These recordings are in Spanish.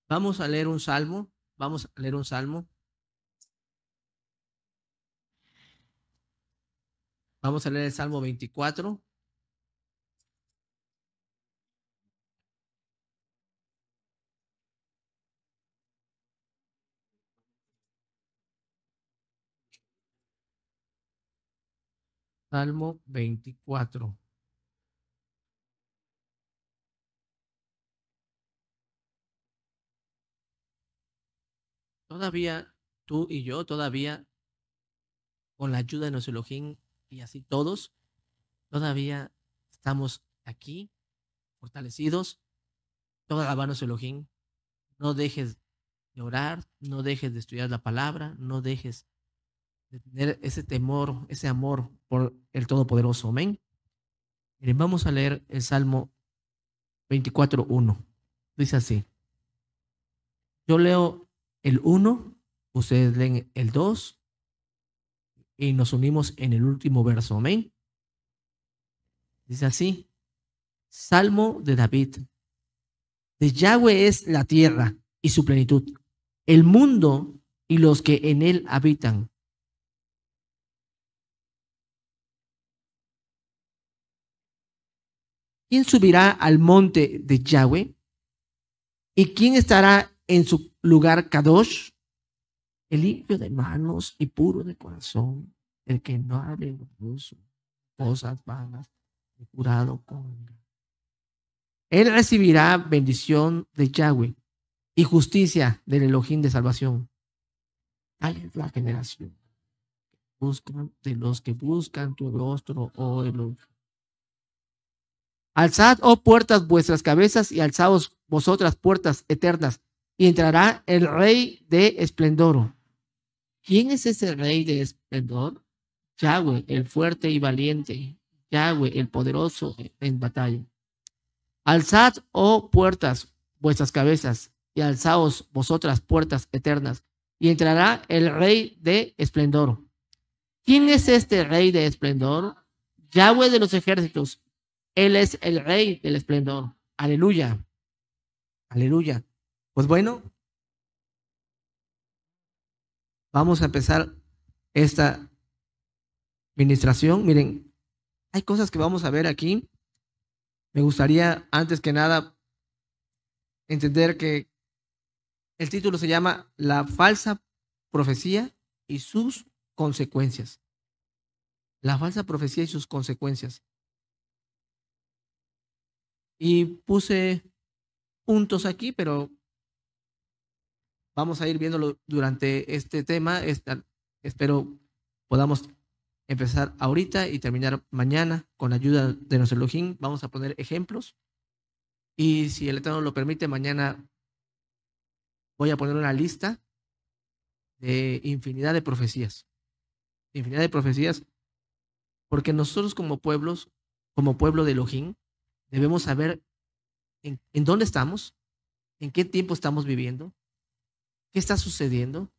Vamos a leer un salmo. Vamos a leer un salmo. Vamos a leer el Salmo 24. Salmo 24. Todavía tú y yo, todavía con la ayuda de nuestro Elohim y así todos, todavía estamos aquí, fortalecidos. Todo alabado a nuestro Elohim. No dejes de orar, no dejes de estudiar la palabra, no dejes de tener ese temor, ese amor por el Todopoderoso. Amén. Miren, vamos a leer el Salmo 24:1. Dice así. Yo leo el 1, ustedes leen el 2 y nos unimos en el último verso. Amén. Dice así. Salmo de David. De Yahweh es la tierra y su plenitud, el mundo y los que en él habitan. ¿Quién subirá al monte de Yahweh? ¿Y quién estará en su lugar Kadosh? El limpio de manos y puro de corazón, el que no ha de cosas vanas, y curado con. Él recibirá bendición de Yahweh y justicia del Elohim de salvación. Tal es la generación. Buscan de los que buscan tu rostro, oh Elohim. Alzad, oh puertas, vuestras cabezas y alzaos vosotras puertas eternas, y entrará el Rey de esplendor. ¿Quién es ese Rey de esplendor? Yahweh, el fuerte y valiente, Yahweh, el poderoso en batalla. Alzad, oh puertas, vuestras cabezas, y alzaos vosotras puertas eternas, y entrará el Rey de esplendor. ¿Quién es este Rey de esplendor? Yahweh de los ejércitos. Él es el Rey del esplendor. Aleluya. Aleluya. Pues bueno, vamos a empezar esta ministración. Miren, hay cosas que vamos a ver aquí. Me gustaría, antes que nada, entender que el título se llama La falsa profecía y sus consecuencias. La falsa profecía y sus consecuencias. Y puse puntos aquí, pero vamos a ir viéndolo durante este tema. Espero podamos empezar ahorita y terminar mañana con la ayuda de nuestro Elohim. Vamos a poner ejemplos. Y si el Eterno lo permite, mañana voy a poner una lista de infinidad de profecías. Infinidad de profecías, porque nosotros como pueblos, como pueblo de Elohim, debemos saber en dónde estamos, en qué tiempo estamos viviendo, qué está sucediendo.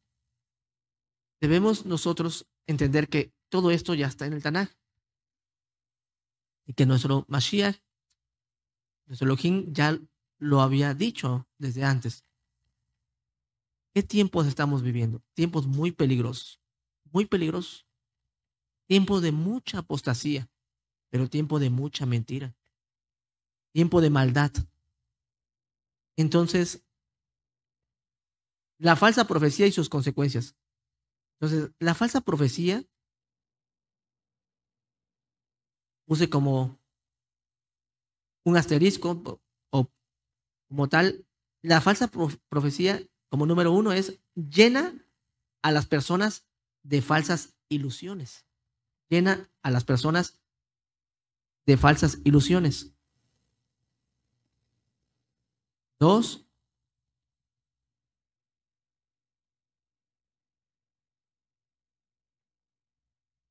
Debemos nosotros entender que todo esto ya está en el Tanaj y que nuestro Mashiach, nuestro Elohim, ya lo había dicho desde antes. ¿Qué tiempos estamos viviendo? Tiempos muy peligrosos, muy peligrosos. Tiempo de mucha apostasía, pero tiempo de mucha mentira, tiempo de maldad. Entonces, la falsa profecía y sus consecuencias. Entonces, la falsa profecía, puse como un asterisco o como tal, la falsa profecía, como número uno, es llena a las personas de falsas ilusiones. Llena a las personas de falsas ilusiones. Dos,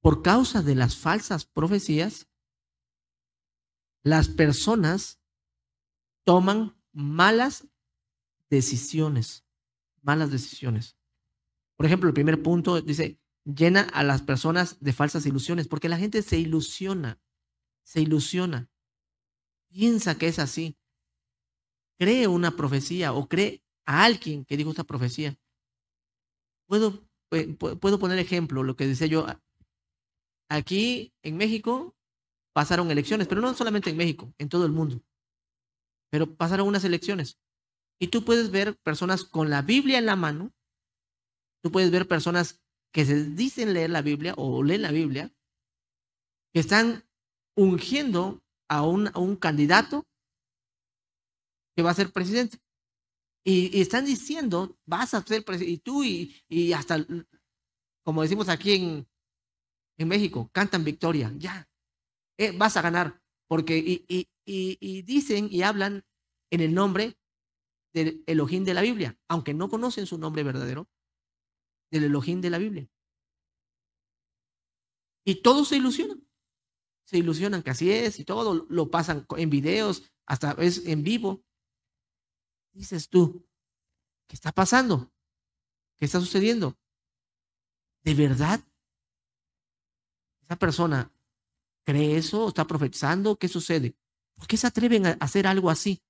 por causa de las falsas profecías, las personas toman malas decisiones. Malas decisiones. Por ejemplo, el primer punto dice, llena a las personas de falsas ilusiones, porque la gente se ilusiona, piensa que es así, cree una profecía o cree a alguien que dijo esta profecía. Puedo poner ejemplo, lo que decía yo. Aquí en México pasaron elecciones, pero no solamente en México, en todo el mundo. Pero pasaron unas elecciones. Y tú puedes ver personas con la Biblia en la mano, tú puedes ver personas que se dicen leer la Biblia o leen la Biblia, que están ungiendo a un candidato que va a ser presidente. Y están diciendo, vas a ser presidente, y tú y hasta, como decimos aquí en México, cantan victoria, ya, vas a ganar, porque y dicen y hablan en el nombre del Elohim de la Biblia, aunque no conocen su nombre verdadero, del Elohim de la Biblia. Y todos se ilusionan que así es, y todo lo pasan en videos, hasta es en vivo. Dices tú, ¿qué está pasando? ¿Qué está sucediendo? ¿De verdad esa persona cree eso? ¿Está profetizando? ¿Qué sucede? ¿Por qué se atreven a hacer algo así?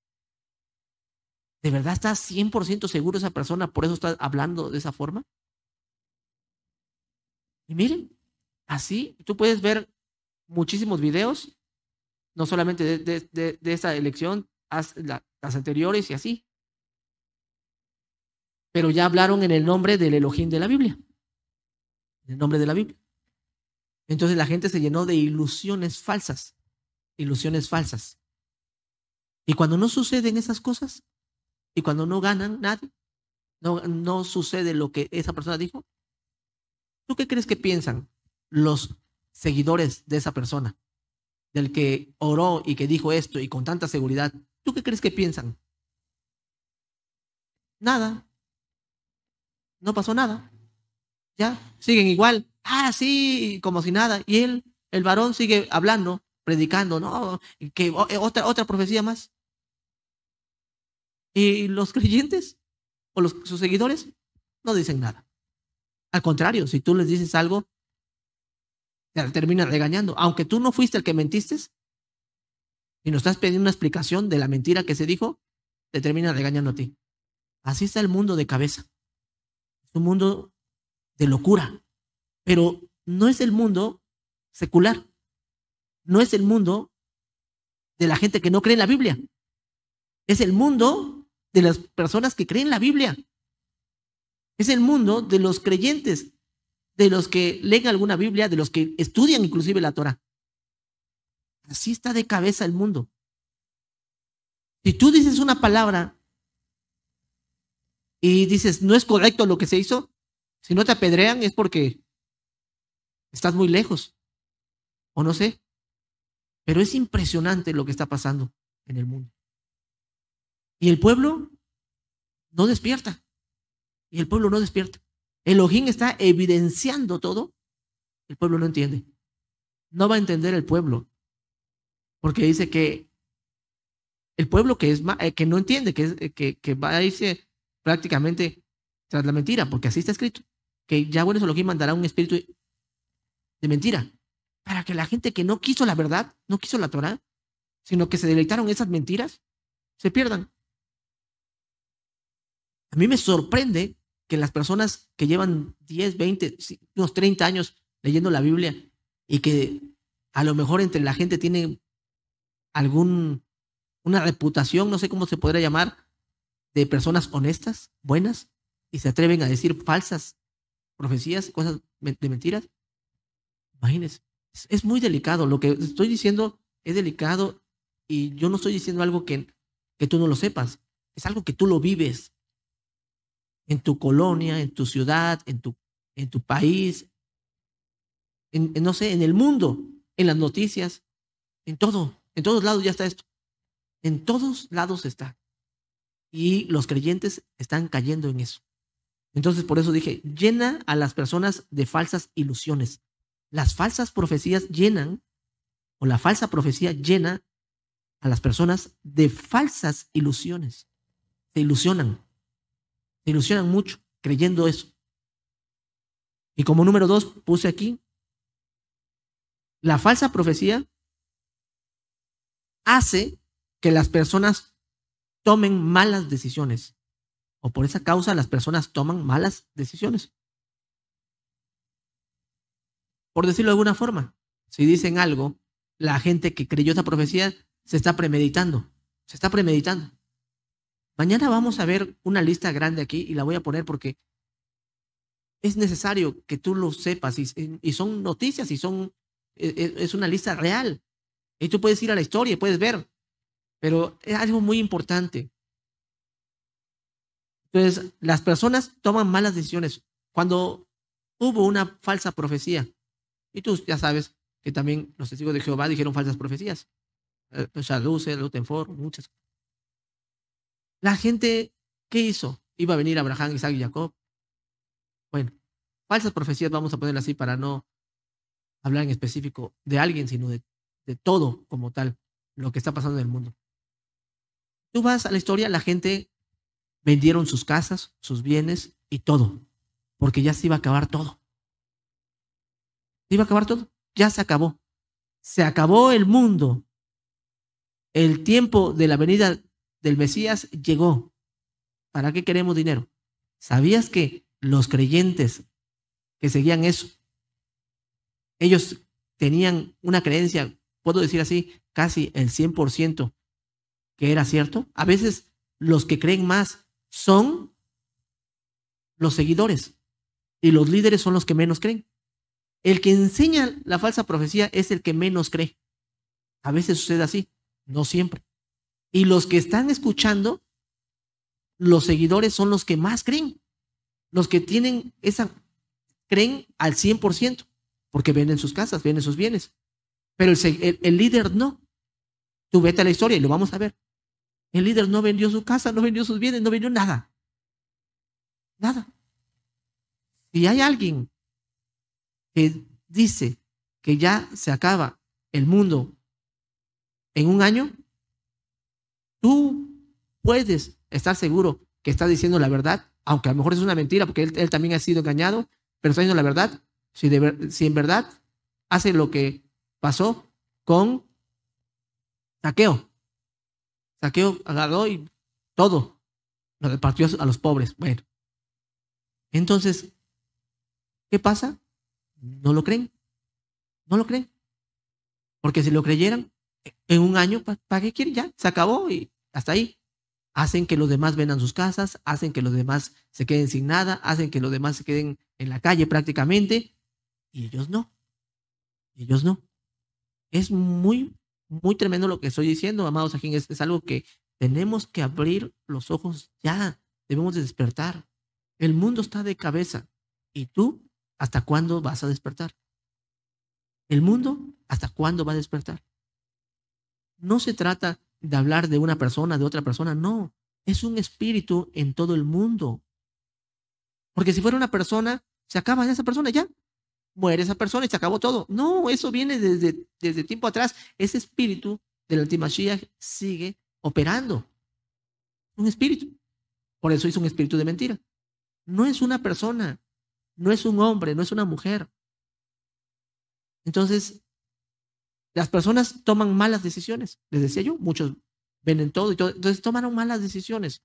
¿De verdad está 100% seguro esa persona? ¿Por eso está hablando de esa forma? Y miren, así tú puedes ver muchísimos videos, no solamente de esta elección, las anteriores y así. Pero ya hablaron en el nombre del Elohim de la Biblia. En el nombre de la Biblia. Entonces la gente se llenó de ilusiones falsas. Ilusiones falsas. Y cuando no suceden esas cosas, y cuando no ganan nadie, no sucede lo que esa persona dijo, ¿tú qué crees que piensan los seguidores de esa persona? Del que oró y que dijo esto y con tanta seguridad. ¿Tú qué crees que piensan? Nada. No pasó nada. Ya, siguen igual. Ah, sí, como si nada. Y él, el varón, sigue hablando, predicando, ¿no? Que otra profecía más. Y los creyentes o sus seguidores no dicen nada. Al contrario, si tú les dices algo, te terminan regañando. Aunque tú no fuiste el que mentiste y nos estás pidiendo una explicación de la mentira que se dijo, te terminan regañando a ti. Así está el mundo de cabeza. Es un mundo de locura. Pero no es el mundo secular. No es el mundo de la gente que no cree en la Biblia. Es el mundo de las personas que creen en la Biblia. Es el mundo de los creyentes, de los que leen alguna Biblia, de los que estudian inclusive la Torah. Así está de cabeza el mundo. Si tú dices una palabra y dices no es correcto lo que se hizo, si no te apedrean es porque estás muy lejos o no sé. Pero es impresionante lo que está pasando en el mundo. Y el pueblo no despierta. Y el pueblo no despierta. Elohim está evidenciando todo. El pueblo no entiende. No va a entender el pueblo. Porque dice que el pueblo que no entiende, que va a irse prácticamente tras la mentira, porque así está escrito. Que Yahweh Elohim mandará un espíritu de mentira. Para que la gente que no quiso la verdad, no quiso la Torah, sino que se deleitaron esas mentiras, se pierdan. A mí me sorprende que las personas que llevan 10, 20, unos 30 años leyendo la Biblia y que a lo mejor entre la gente tiene una reputación, no sé cómo se podría llamar, de personas honestas, buenas, y se atreven a decir falsas profecías, cosas de mentiras. Imagínense, es muy delicado. Lo que estoy diciendo es delicado y yo no estoy diciendo algo que tú no lo sepas. Es algo que tú lo vives en tu colonia, en tu ciudad, en tu país, no sé, en el mundo, en las noticias, en todos lados ya está esto. En todos lados está. Y los creyentes están cayendo en eso. Entonces, por eso dije, llena a las personas de falsas ilusiones. Las falsas profecías llenan, o la falsa profecía llena a las personas de falsas ilusiones. Se ilusionan mucho creyendo eso. Y como número 2 puse aquí, la falsa profecía hace que las personas tomen malas decisiones. o por esa causa las personas toman malas decisiones. Por decirlo de alguna forma, si dicen algo, la gente que creyó esa profecía se está premeditando, se está premeditando. Mañana vamos a ver una lista grande aquí y la voy a poner porque es necesario que tú lo sepas y son noticias y es una lista real. Y tú puedes ir a la historia y puedes ver, pero es algo muy importante. Entonces, las personas toman malas decisiones. Cuando hubo una falsa profecía, y tú ya sabes que también los testigos de Jehová dijeron falsas profecías, Shaluce, Lutenford, muchas. La gente, ¿qué hizo? Iba a venir Abraham, Isaac y Jacob. Bueno, falsas profecías vamos a ponerlas así para no hablar en específico de alguien, sino de todo como tal, lo que está pasando en el mundo. Tú vas a la historia, la gente vendieron sus casas, sus bienes y todo, porque ya se iba a acabar todo. Se iba a acabar todo, ya se acabó. Se acabó el mundo. El tiempo de la venida del Mesías llegó. ¿Para qué queremos dinero? ¿Sabías que los creyentes que seguían eso, ellos tenían una creencia, puedo decir así, casi el 100% que era cierto? A veces los que creen más son los seguidores y los líderes son los que menos creen. El que enseña la falsa profecía es el que menos cree. A veces sucede así, no siempre. Y los que están escuchando, los seguidores son los que más creen. Los que tienen creen al 100%, porque venden sus casas, venden sus bienes. Pero el líder no. Tú vete a la historia y lo vamos a ver. El líder no vendió su casa, no vendió sus bienes, no vendió nada. Nada. Si hay alguien que dice que ya se acaba el mundo en un año, tú puedes estar seguro que está diciendo la verdad, aunque a lo mejor es una mentira, porque él también ha sido engañado, pero está diciendo la verdad. Si en verdad hace lo que pasó con Saqueo. Saqueo agarró y todo lo repartió a los pobres. Bueno, entonces, ¿qué pasa? No lo creen. No lo creen. Porque si lo creyeran, en un año, ¿para qué quieren? Ya, se acabó y hasta ahí. Hacen que los demás vendan sus casas, hacen que los demás se queden sin nada, hacen que los demás se queden en la calle prácticamente, y ellos no. Ellos no. Es muy, muy tremendo lo que estoy diciendo, amados aquí. Es algo que tenemos que abrir los ojos ya. Debemos de despertar. El mundo está de cabeza. ¿Y tú hasta cuándo vas a despertar? El mundo, ¿hasta cuándo va a despertar? No se trata de hablar de una persona, de otra persona, no. Es un espíritu en todo el mundo. Porque si fuera una persona, se acaba esa persona ya. Muere esa persona y se acabó todo. No, eso viene desde tiempo atrás. Ese espíritu del Antimashiach sigue operando. Un espíritu. Por eso es un espíritu de mentira. No es una persona, no es un hombre, no es una mujer. Entonces, las personas toman malas decisiones. Les decía yo, muchos venden todo y todo. Entonces tomaron malas decisiones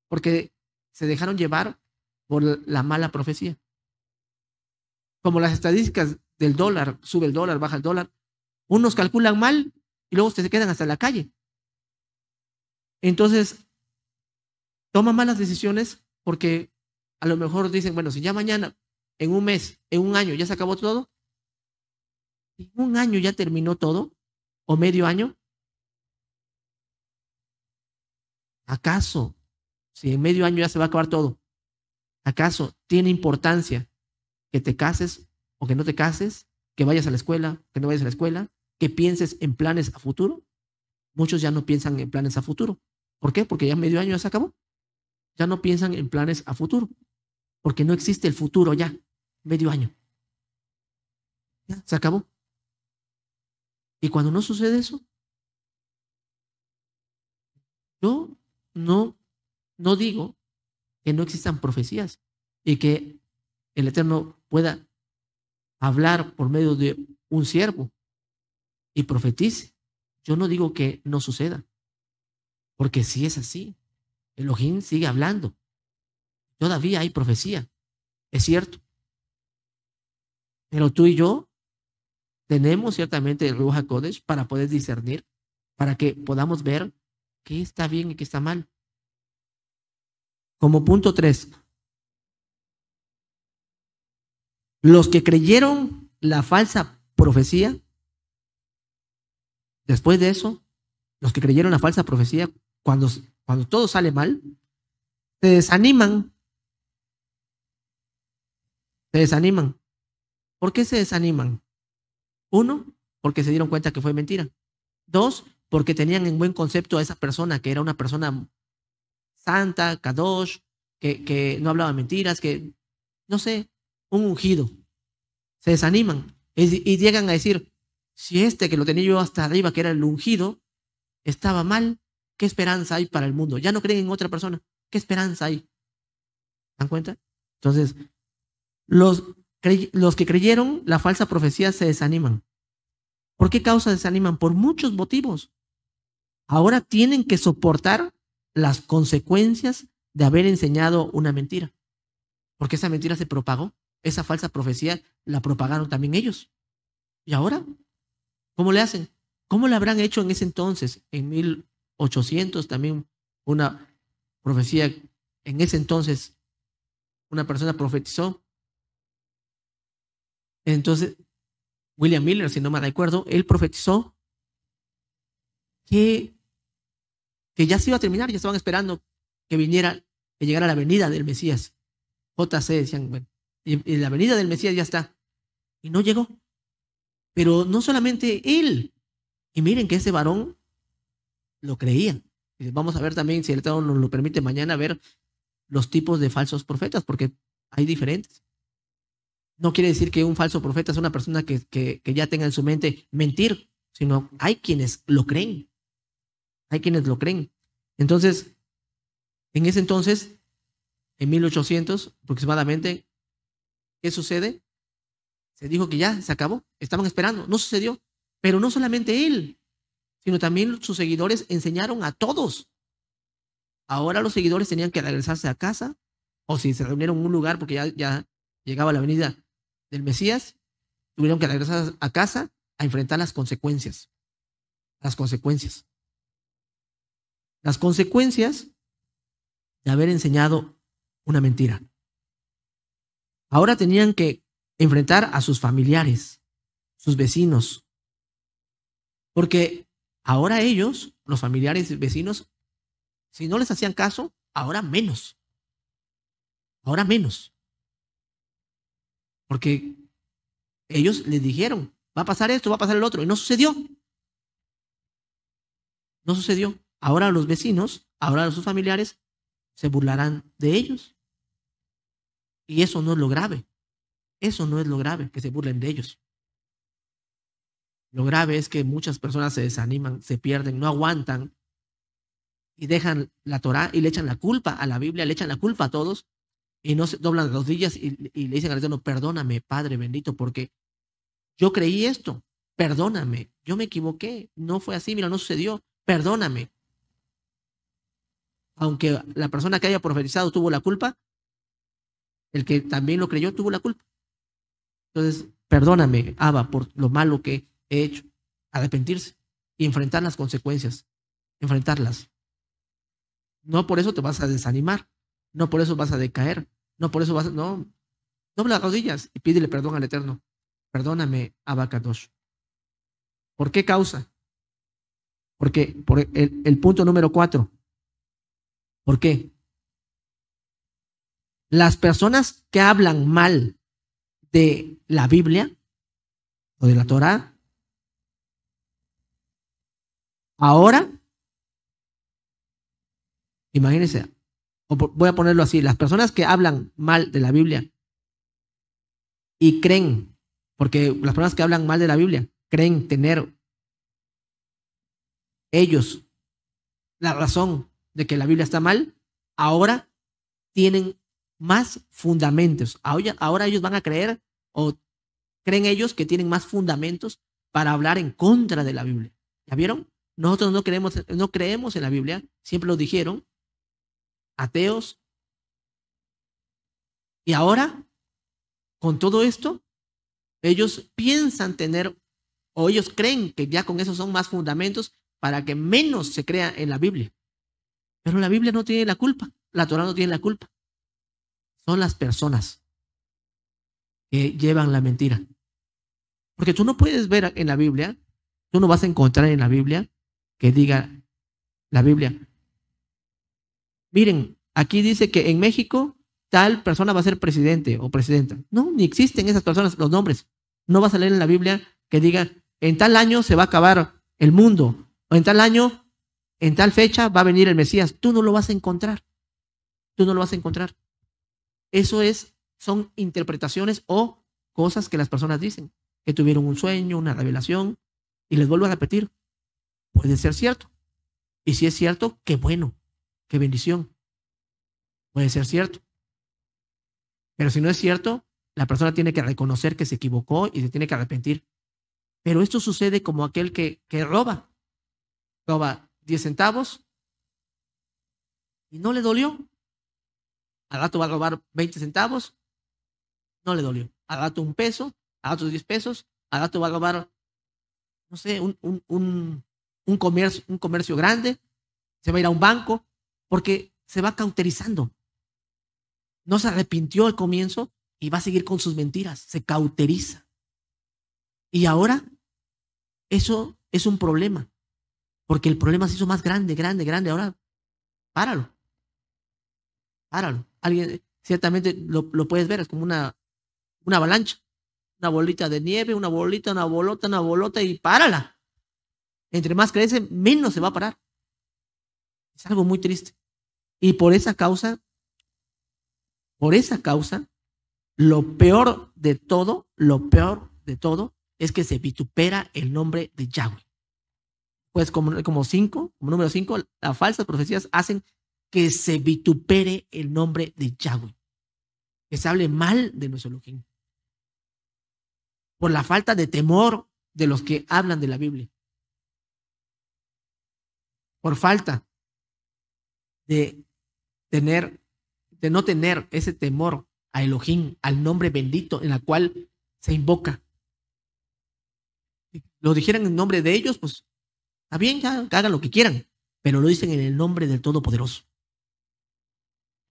porque se dejaron llevar por la mala profecía. Como las estadísticas del dólar, sube el dólar, baja el dólar. Unos calculan mal y luego se quedan hasta la calle. Entonces, toman malas decisiones porque a lo mejor dicen, bueno, si ya mañana, en un mes, en un año ya se acabó todo, en un año ya terminó todo, o medio año, ¿acaso, si en medio año ya se va a acabar todo, acaso tiene importancia que te cases o que no te cases, que vayas a la escuela, que no vayas a la escuela, que pienses en planes a futuro? Muchos ya no piensan en planes a futuro. ¿Por qué? Porque ya medio año ya se acabó. Ya no piensan en planes a futuro, porque no existe el futuro ya, medio año. Ya, se acabó. Y cuando no sucede eso, yo no digo que no existan profecías y que el Eterno pueda hablar por medio de un siervo y profetice. Yo no digo que no suceda, porque si es así, Elohim sigue hablando. Todavía hay profecía, es cierto. Pero tú y yo tenemos ciertamente el Ruach HaKodesh para poder discernir, para que podamos ver qué está bien y qué está mal. Como punto 3, los que creyeron la falsa profecía, después de eso, los que creyeron la falsa profecía, cuando todo sale mal, se desaniman. Se desaniman. ¿Por qué se desaniman? Uno, porque se dieron cuenta que fue mentira. Dos, porque tenían en buen concepto a esa persona, que era una persona santa, kadosh, que no hablaba mentiras, que, no sé, un ungido. Se desaniman y llegan a decir, si este que lo tenía yo hasta arriba, que era el ungido, estaba mal, ¿qué esperanza hay para el mundo? Ya no creen en otra persona. ¿Qué esperanza hay? ¿Se dan cuenta? Entonces, los que creyeron la falsa profecía se desaniman. ¿Por qué causa desaniman? Por muchos motivos. Ahora tienen que soportar las consecuencias de haber enseñado una mentira. Porque esa mentira se propagó. Esa falsa profecía la propagaron también ellos. ¿Y ahora? ¿Cómo le hacen? ¿Cómo le habrán hecho en ese entonces? En 1800 también una profecía, en ese entonces una persona profetizó. Entonces, William Miller, si no me recuerdo, él profetizó que ya se iba a terminar, ya estaban esperando que viniera, que llegara la venida del Mesías. JC decían, bueno, y la venida del Mesías ya está. Y no llegó. Pero no solamente él. Y miren que ese varón lo creía. Y vamos a ver también, si el Estado nos lo permite mañana, ver los tipos de falsos profetas, porque hay diferentes. No quiere decir que un falso profeta es una persona que ya tenga en su mente mentir, sino hay quienes lo creen. Hay quienes lo creen. Entonces, en ese entonces, en 1800 aproximadamente, ¿qué sucede? Se dijo que ya se acabó, estaban esperando, no sucedió. Pero no solamente él, sino también sus seguidores enseñaron a todos. Ahora los seguidores tenían que regresarse a casa, o si se reunieron en un lugar porque ya llegaba la venida del Mesías, tuvieron que regresar a casa a enfrentar las consecuencias. Las consecuencias. Las consecuencias de haber enseñado una mentira. Ahora tenían que enfrentar a sus familiares, sus vecinos, porque ahora ellos, los familiares y vecinos, si no les hacían caso, ahora menos. Ahora menos. Porque ellos les dijeron, va a pasar esto, va a pasar el otro, y no sucedió. No sucedió. Ahora los vecinos, ahora sus familiares, se burlarán de ellos. Y eso no es lo grave. Eso no es lo grave, que se burlen de ellos. Lo grave es que muchas personas se desaniman, se pierden, no aguantan y dejan la Torá y le echan la culpa a la Biblia, le echan la culpa a todos y no se doblan las rodillas y le dicen al Eterno, perdóname, Padre bendito, porque yo creí esto, perdóname, yo me equivoqué, no fue así, mira, no sucedió, perdóname. Aunque la persona que haya profetizado tuvo la culpa, el que también lo creyó tuvo la culpa. Entonces, perdóname, Abba, por lo malo que he hecho, arrepentirse y enfrentar las consecuencias, enfrentarlas. No por eso te vas a desanimar, no por eso vas a decaer, no por eso vas a, no, dobla las rodillas y pídele perdón al Eterno. Perdóname, Abba Kadosh. ¿Por qué causa? Porque por el punto número 4. ¿Por qué? Las personas que hablan mal de la Biblia o de la Torá, ahora, imagínense, voy a ponerlo así, las personas que hablan mal de la Biblia y creen, porque las personas que hablan mal de la Biblia creen tener ellos la razón de que la Biblia está mal, ahora tienen más fundamentos. Ahora ellos van a creer o creen ellos que tienen más fundamentos para hablar en contra de la Biblia. ¿Ya vieron? Nosotros no creemos en la Biblia, siempre lo dijeron, ateos, Y ahora, con todo esto, ellos piensan tener, o ellos creen que ya con eso son más fundamentos para que menos se crea en la Biblia. Pero la Biblia no tiene la culpa, la Torá no tiene la culpa. Son las personas que llevan la mentira. Porque tú no puedes ver en la Biblia, tú no vas a encontrar en la Biblia que diga la Biblia, miren, aquí dice que en México tal persona va a ser presidente o presidenta. No, ni existen esas personas, los nombres. No vas a leer en la Biblia que diga, en tal año se va a acabar el mundo, o en tal año, en tal fecha va a venir el Mesías. Tú no lo vas a encontrar. Tú no lo vas a encontrar. Eso son interpretaciones o cosas que las personas dicen, que tuvieron un sueño, una revelación, y les vuelvo a repetir, puede ser cierto. Y si es cierto, qué bueno, qué bendición. Puede ser cierto. Pero si no es cierto, la persona tiene que reconocer que se equivocó y se tiene que arrepentir. Pero esto sucede como aquel que roba. Roba 10 centavos y no le dolió. Al rato va a robar 20 centavos, no le dolió. Al rato un peso, al rato 10 pesos, al rato va a robar, no sé, un comercio grande, se va a ir a un banco, porque se va cauterizando. No se arrepintió al comienzo y va a seguir con sus mentiras, se cauteriza. Y ahora eso es un problema, porque el problema se hizo más grande, grande, grande. Ahora, páralo. Páralo. Alguien, ciertamente lo puedes ver, es como una avalancha, una bolita de nieve, una bolita, una bolota y párala. Entre más crece, menos se va a parar. Es algo muy triste. Y por esa causa, lo peor de todo es que se vitupera el nombre de Yahweh. Pues como número 5, las falsas profecías hacen que se vitupere el nombre de Yahweh, que se hable mal de nuestro Elohim, por la falta de temor de los que hablan de la Biblia, por falta de no tener ese temor a Elohim, al nombre bendito en la cual se invoca. Si lo dijeran en nombre de ellos, pues está bien, ya hagan lo que quieran, pero lo dicen en el nombre del Todopoderoso.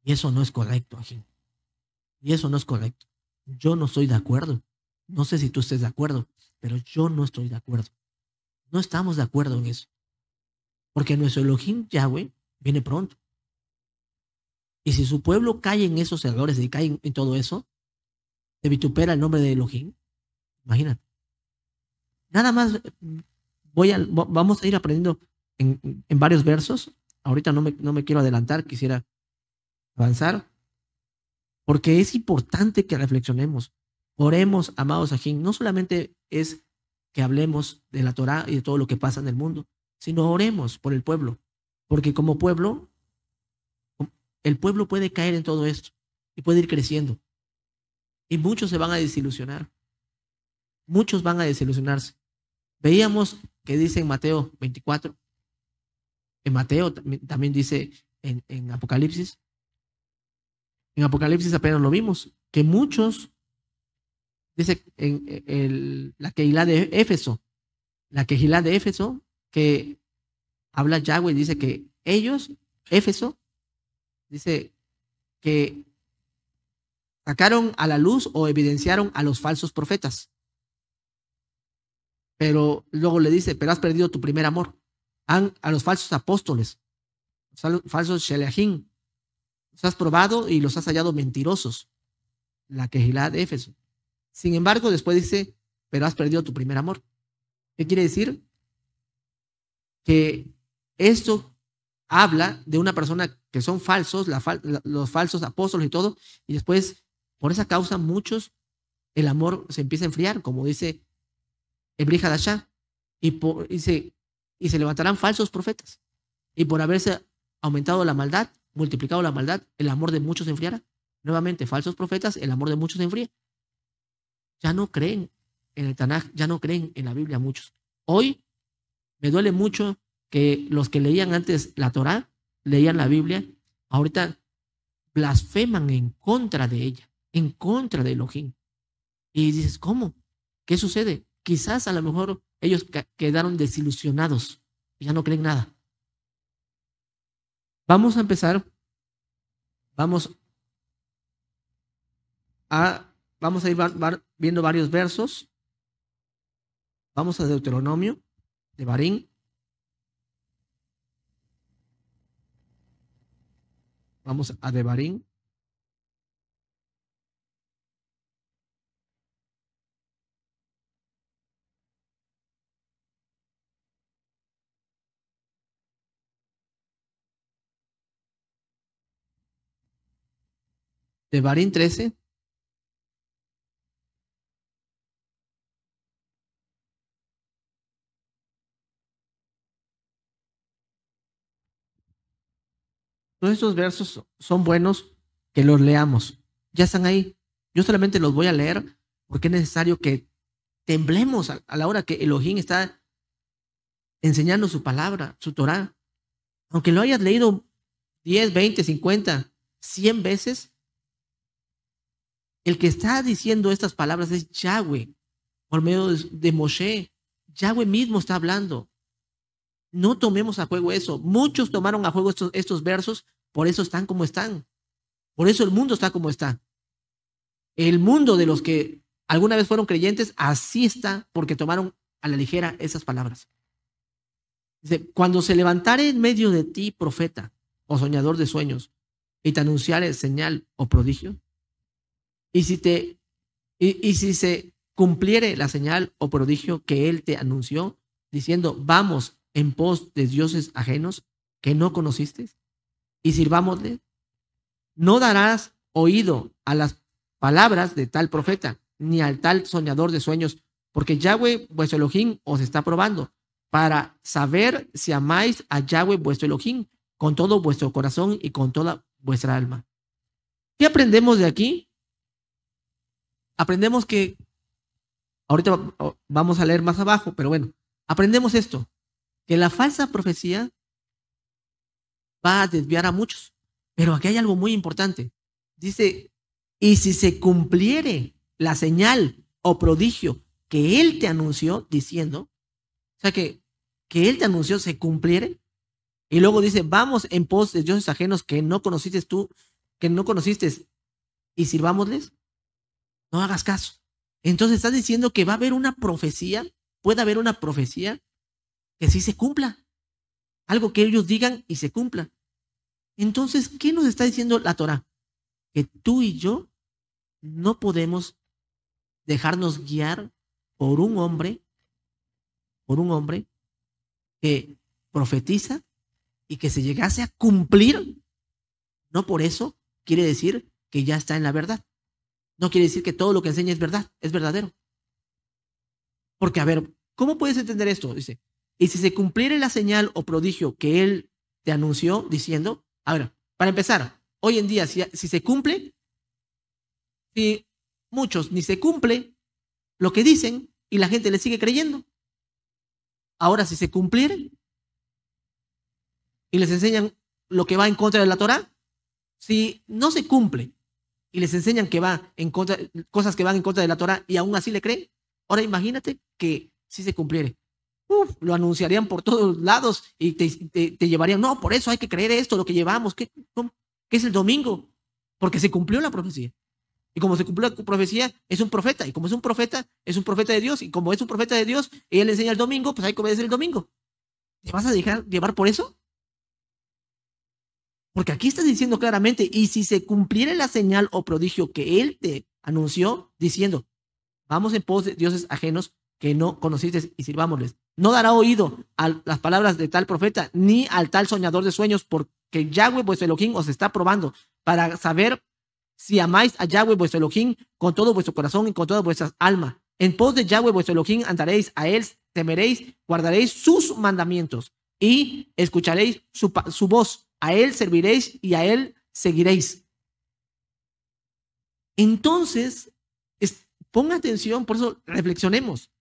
Y eso no es correcto, Ajín. Y eso no es correcto. Yo no estoy de acuerdo. No sé si tú estés de acuerdo, pero yo no estoy de acuerdo. No estamos de acuerdo en eso. Porque nuestro Elohim Yahweh viene pronto. Y si su pueblo cae en esos errores y cae en todo eso, se vitupera el nombre de Elohim. Imagínate. Nada más vamos a ir aprendiendo en varios versos. Ahorita no me quiero adelantar, quisiera avanzar. Porque es importante que reflexionemos. Oremos, amados Ajín. No solamente es que hablemos de la Torá y de todo lo que pasa en el mundo, sino oremos por el pueblo. Porque como pueblo, el pueblo puede caer en todo esto y puede ir creciendo. Y muchos se van a desilusionar. Muchos van a desilusionarse. Veíamos que dice en Mateo 24, en Mateo también dice en Apocalipsis. En Apocalipsis apenas lo vimos, que muchos, dice la Kehilá de Éfeso, que habla Yahweh, dice que ellos, Éfeso, dice que sacaron a la luz o evidenciaron a los falsos profetas. Pero luego le dice, pero has perdido tu primer amor. A los falsos apóstoles, los falsos sheleachim, los has probado y los has hallado mentirosos. La Kehilá de Éfeso. Sin embargo, después dice, pero has perdido tu primer amor. ¿Qué quiere decir? Que esto habla de una persona que son falsos, los falsos apóstoles y todo, y después, por esa causa, el amor se empieza a enfriar, como dice Ebri Hadashah, y se levantarán falsos profetas. Y por haberse aumentado la maldad, multiplicado la maldad, el amor de muchos se enfriará. Nuevamente, falsos profetas, el amor de muchos se enfría. Ya no creen en el Tanaj, ya no creen en la Biblia muchos. Hoy me duele mucho que los que leían antes la Torá, leían la Biblia, ahorita blasfeman en contra de ella. en contra de Elohim. Y dices, ¿cómo? ¿Qué sucede? Quizás a lo mejor ellos quedaron desilusionados y ya no creen nada. Vamos a empezar, vamos vamos a ir viendo varios versos. Vamos a Deuteronomio, Devarim. Vamos a Devarim. Devarim 13. Todos estos versos son buenos que los leamos. Ya están ahí. Yo solamente los voy a leer porque es necesario que temblemos a la hora que Elohim está enseñando su palabra, su Torah. Aunque lo hayas leído 10, 20, 50, 100 veces, el que está diciendo estas palabras es Yahweh, por medio de Moshe. Yahweh mismo está hablando. No tomemos a juego eso. Muchos tomaron a juego estos versos, por eso están como están. Por eso el mundo está como está. El mundo de los que alguna vez fueron creyentes, así está, porque tomaron a la ligera esas palabras. Dice, cuando se levantare en medio de ti profeta o soñador de sueños y te anunciare señal o prodigio, y si se cumpliere la señal o prodigio que él te anunció, diciendo, vamos en pos de dioses ajenos que no conociste y sirvámosle, no darás oído a las palabras de tal profeta, ni al tal soñador de sueños, porque Yahweh vuestro Elohim os está probando, para saber si amáis a Yahweh vuestro Elohim con todo vuestro corazón y con toda vuestra alma. ¿Qué aprendemos de aquí? Aprendemos que, ahorita vamos a leer más abajo, pero bueno, aprendemos esto, que la falsa profecía va a desviar a muchos. Pero aquí hay algo muy importante. Dice, y si se cumpliere la señal o prodigio que él te anunció diciendo, o sea que él te anunció se cumpliere, y luego dice, vamos en pos de dioses ajenos que no conociste tú, que no conociste, y sirvámosles, no hagas caso. Entonces estás diciendo que va a haber una profecía, puede haber una profecía que sí se cumpla, algo que ellos digan y se cumpla. Entonces, ¿qué nos está diciendo la Torah? Que tú y yo no podemos dejarnos guiar por un hombre que profetiza y que se llegase a cumplir. No por eso quiere decir que ya está en la verdad. No quiere decir que todo lo que enseña es verdad, es verdadero. Porque, a ver, ¿cómo puedes entender esto? Dice, y si se cumpliere la señal o prodigio que él te anunció diciendo, a ver, para empezar, hoy en día, si se cumple, si muchos ni se cumple lo que dicen y la gente le sigue creyendo. Ahora, si se cumpliere y les enseñan lo que va en contra de la Torah, si no se cumple y les enseñan que va en contra, cosas que van en contra de la Torah y aún así le creen, ahora imagínate que si se cumpliere. Lo anunciarían por todos lados y te llevarían, no, por eso hay que creer esto, lo que llevamos, ¿qué es el domingo? Porque se cumplió la profecía. Y como se cumplió la profecía, es un profeta. Y como es un profeta de Dios. Y como es un profeta de Dios, y él enseña el domingo, pues hay que obedecer el domingo. ¿Te vas a dejar llevar por eso? Porque aquí está diciendo claramente, y si se cumpliera la señal o prodigio que él te anunció, diciendo, vamos en pos de dioses ajenos que no conociste y sirvámosles. No dará oído a las palabras de tal profeta, ni al tal soñador de sueños, porque Yahweh vuestro Elohim os está probando para saber si amáis a Yahweh vuestro Elohim con todo vuestro corazón y con toda vuestra alma. En pos de Yahweh vuestro Elohim andaréis, a él temeréis, guardaréis sus mandamientos y escucharéis su voz. A él serviréis y a él seguiréis. Entonces, ponga atención, por eso reflexionemos.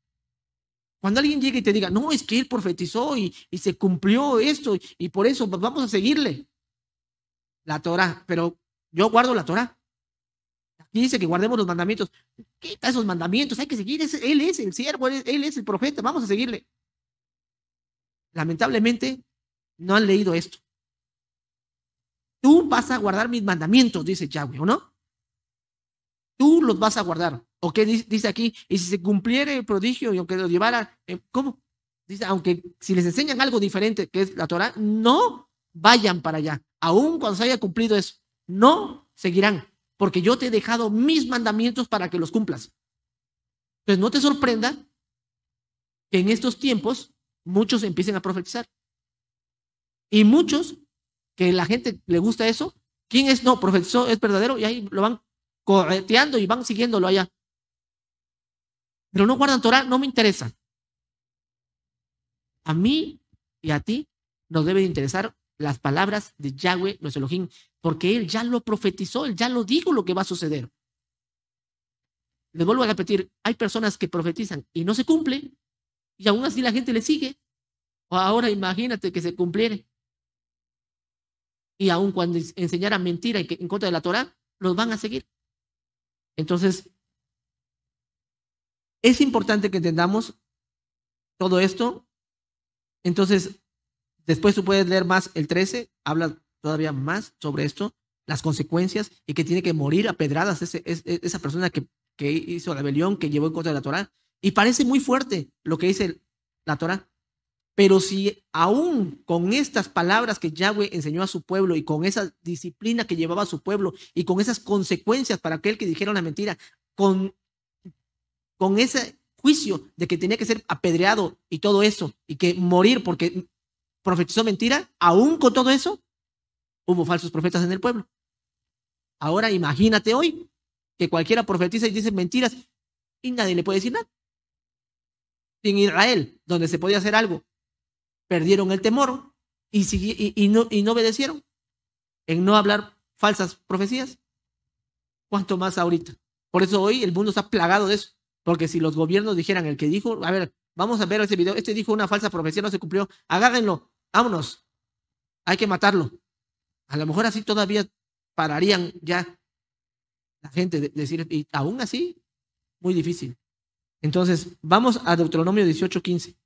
Cuando alguien llegue y te diga, no, es que él profetizó y se cumplió esto y por eso vamos a seguirle. La Torah, pero yo guardo la Torah. Aquí dice que guardemos los mandamientos. ¿Qué tal esos mandamientos? Hay que seguir. Él es el siervo, él es el profeta. Vamos a seguirle. Lamentablemente, no han leído esto. Tú vas a guardar mis mandamientos, dice Yahweh, ¿o no? Tú los vas a guardar. ¿O qué dice aquí? Y si se cumpliere el prodigio y aunque lo llevara, ¿cómo? Dice, aunque si les enseñan algo diferente, que es la Torah, no vayan para allá. Aún cuando se haya cumplido eso, no seguirán. Porque yo te he dejado mis mandamientos para que los cumplas. Entonces no te sorprenda que en estos tiempos muchos empiecen a profetizar. Y muchos, que la gente le gusta eso, ¿quién es? No, profetizó, es verdadero, y ahí lo van correteando y van siguiéndolo allá. Pero no guardan Torah, no me interesa. A mí y a ti nos debe interesar las palabras de Yahweh, nuestro Elohim, porque Él ya lo profetizó, Él ya lo dijo lo que va a suceder. Les vuelvo a repetir, hay personas que profetizan y no se cumple, y aún así la gente le sigue. O ahora imagínate que se cumpliera. Y aún cuando enseñaran mentira y que en contra de la Torah, los van a seguir. Entonces, es importante que entendamos todo esto. Entonces, después tú puedes leer más el 13, habla todavía más sobre esto, las consecuencias y que tiene que morir a pedradas esa persona que hizo la rebelión, que llevó en contra de la Torah. Y parece muy fuerte lo que dice la Torah. Pero si aún con estas palabras que Yahweh enseñó a su pueblo y con esa disciplina que llevaba a su pueblo y con esas consecuencias para aquel que dijera una mentira, con ese juicio de que tenía que ser apedreado y todo eso, y que morir porque profetizó mentira, aún con todo eso, hubo falsos profetas en el pueblo. Ahora imagínate hoy que cualquiera profetiza y dice mentiras y nadie le puede decir nada. En Israel, donde se podía hacer algo, perdieron el temor y no obedecieron en no hablar falsas profecías. ¿Cuánto más ahorita? Por eso hoy el mundo está plagado de eso. Porque si los gobiernos dijeran, el que dijo, a ver, vamos a ver ese video, este dijo una falsa profecía, no se cumplió, agárrenlo, vámonos, hay que matarlo. A lo mejor así todavía pararían ya la gente de decir, y aún así, muy difícil. Entonces, vamos a Deuteronomio 18:15.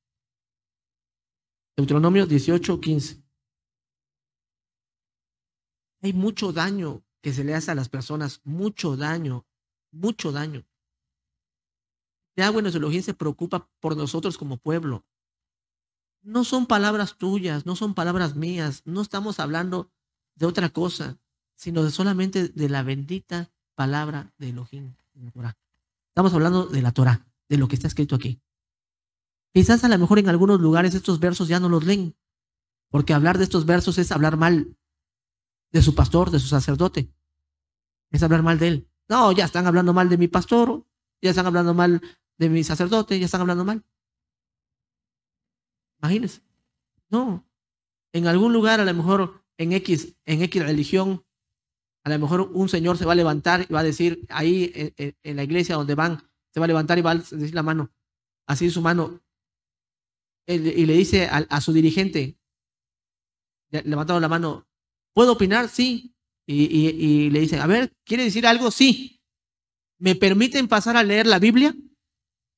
Deuteronomio 18:15. Hay mucho daño que se le hace a las personas, mucho daño, mucho daño. Yahweh nuestro Elohim se preocupa por nosotros como pueblo. No son palabras tuyas, no son palabras mías, no estamos hablando de otra cosa, sino de solamente de la bendita palabra de Elohim. Estamos hablando de la Torah, de lo que está escrito aquí. Quizás a lo mejor en algunos lugares estos versos ya no los leen, porque hablar de estos versos es hablar mal de su pastor, de su sacerdote. Es hablar mal de él. No, ya están hablando mal de mi pastor, ya están hablando mal de mi sacerdote, ya están hablando mal. Imagínense. No. En algún lugar, a lo mejor en X religión, a lo mejor un señor se va a levantar y va a decir, ahí en la iglesia donde van, se va a levantar y va a decir la mano, así su mano, y le dice a su dirigente, levantando la mano, ¿puedo opinar? Sí. Y le dice, a ver, ¿quiere decir algo? Sí. ¿Me permiten pasar a leer la Biblia?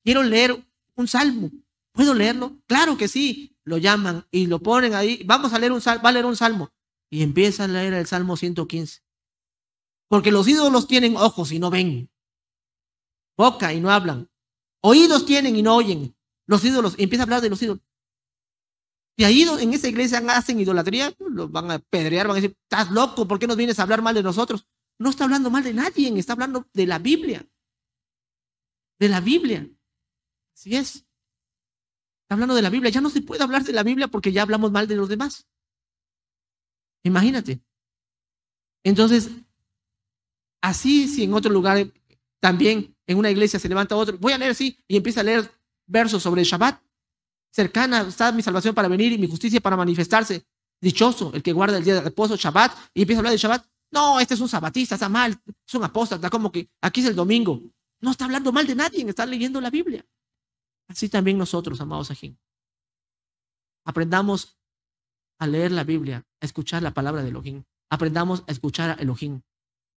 Quiero leer un salmo. ¿Puedo leerlo? Claro que sí. Lo llaman y lo ponen ahí. Vamos a leer va a leer un salmo. Y empieza a leer el Salmo 115. Porque los ídolos tienen ojos y no ven. Boca y no hablan. Oídos tienen y no oyen. Los ídolos. Y empieza a hablar de los ídolos. Y ahí en esa iglesia hacen idolatría, los van a pedrear, van a decir, estás loco, ¿por qué nos vienes a hablar mal de nosotros? No está hablando mal de nadie, está hablando de la Biblia. De la Biblia. Así es. Está hablando de la Biblia. Ya no se puede hablar de la Biblia porque ya hablamos mal de los demás. Imagínate. Entonces, así si en otro lugar también en una iglesia se levanta otro, voy a leer, sí, y empieza a leer versos sobre el Shabbat. Cercana está mi salvación para venir y mi justicia para manifestarse. Dichoso el que guarda el día de reposo, Shabbat, y empieza a hablar de Shabbat. No, este es un sabatista, está mal, es un apóstata, como que aquí es el domingo. No está hablando mal de nadie, está leyendo la Biblia. Así también nosotros, amados ajín. Aprendamos a leer la Biblia, a escuchar la palabra de Elohim. Aprendamos a escuchar a Elohim.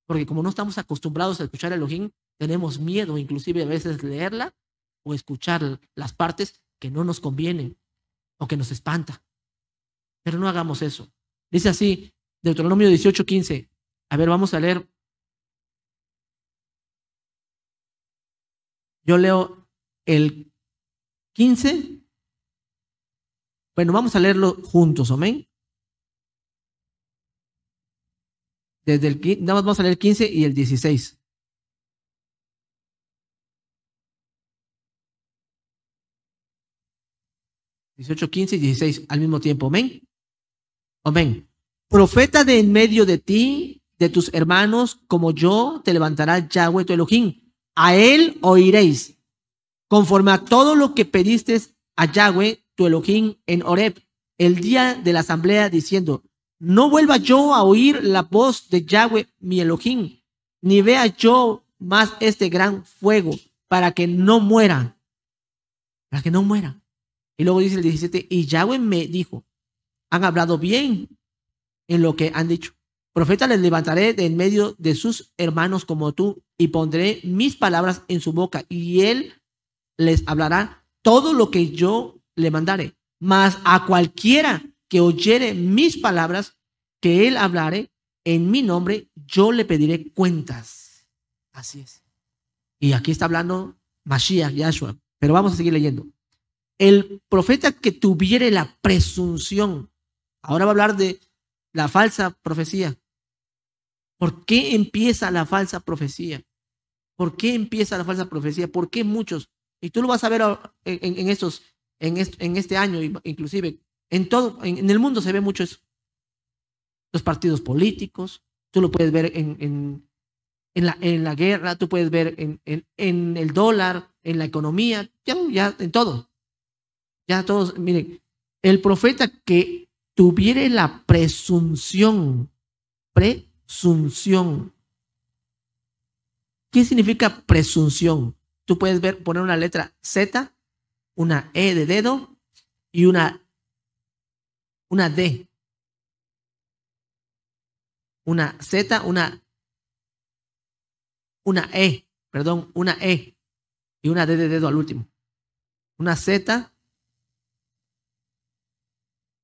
Porque como no estamos acostumbrados a escuchar a Elohim, tenemos miedo inclusive a veces leerla o escuchar las partes que no nos convienen o que nos espanta. Pero no hagamos eso. Dice así, Deuteronomio 18:15. A ver, vamos a leer. Yo leo el 15. Bueno, vamos a leerlo juntos, amén. Desde el, nada más vamos a leer el 15 y el 16. 18, 15 y 16 al mismo tiempo, amén. Amén. Profeta de en medio de ti, de tus hermanos, como yo, te levantará Yahweh tu Elohim. A él oiréis, conforme a todo lo que pediste a Yahweh tu Elohim en Horeb, el día de la asamblea, diciendo: no vuelva yo a oír la voz de Yahweh mi Elohim, ni vea yo más este gran fuego, para que no muera. Para que no muera. Y luego dice el 17, y Yahweh me dijo: han hablado bien en lo que han dicho. Profeta les levantaré de en medio de sus hermanos como tú, y pondré mis palabras en su boca, y él les hablará todo lo que yo le mandare. Mas a cualquiera que oyere mis palabras, que él hablare en mi nombre, yo le pediré cuentas. Así es. Y aquí está hablando Mashiach, Yahshua. Pero vamos a seguir leyendo. El profeta que tuviere la presunción. Ahora va a hablar de la falsa profecía. ¿Por qué empieza la falsa profecía? ¿Por qué empieza la falsa profecía? ¿Por qué muchos? Y tú lo vas a ver en este año, inclusive en todo, en el mundo se ve mucho eso. Los partidos políticos, tú lo puedes ver en la guerra, tú puedes ver en el dólar, en la economía, ya en todo. Ya todos, miren, el profeta que tuviere la presunción. ¿Qué significa presunción? Tú puedes ver, poner una letra Z, una E de dedo y una D. Una Z, una E, perdón, una E y una D de dedo al último. Una Z,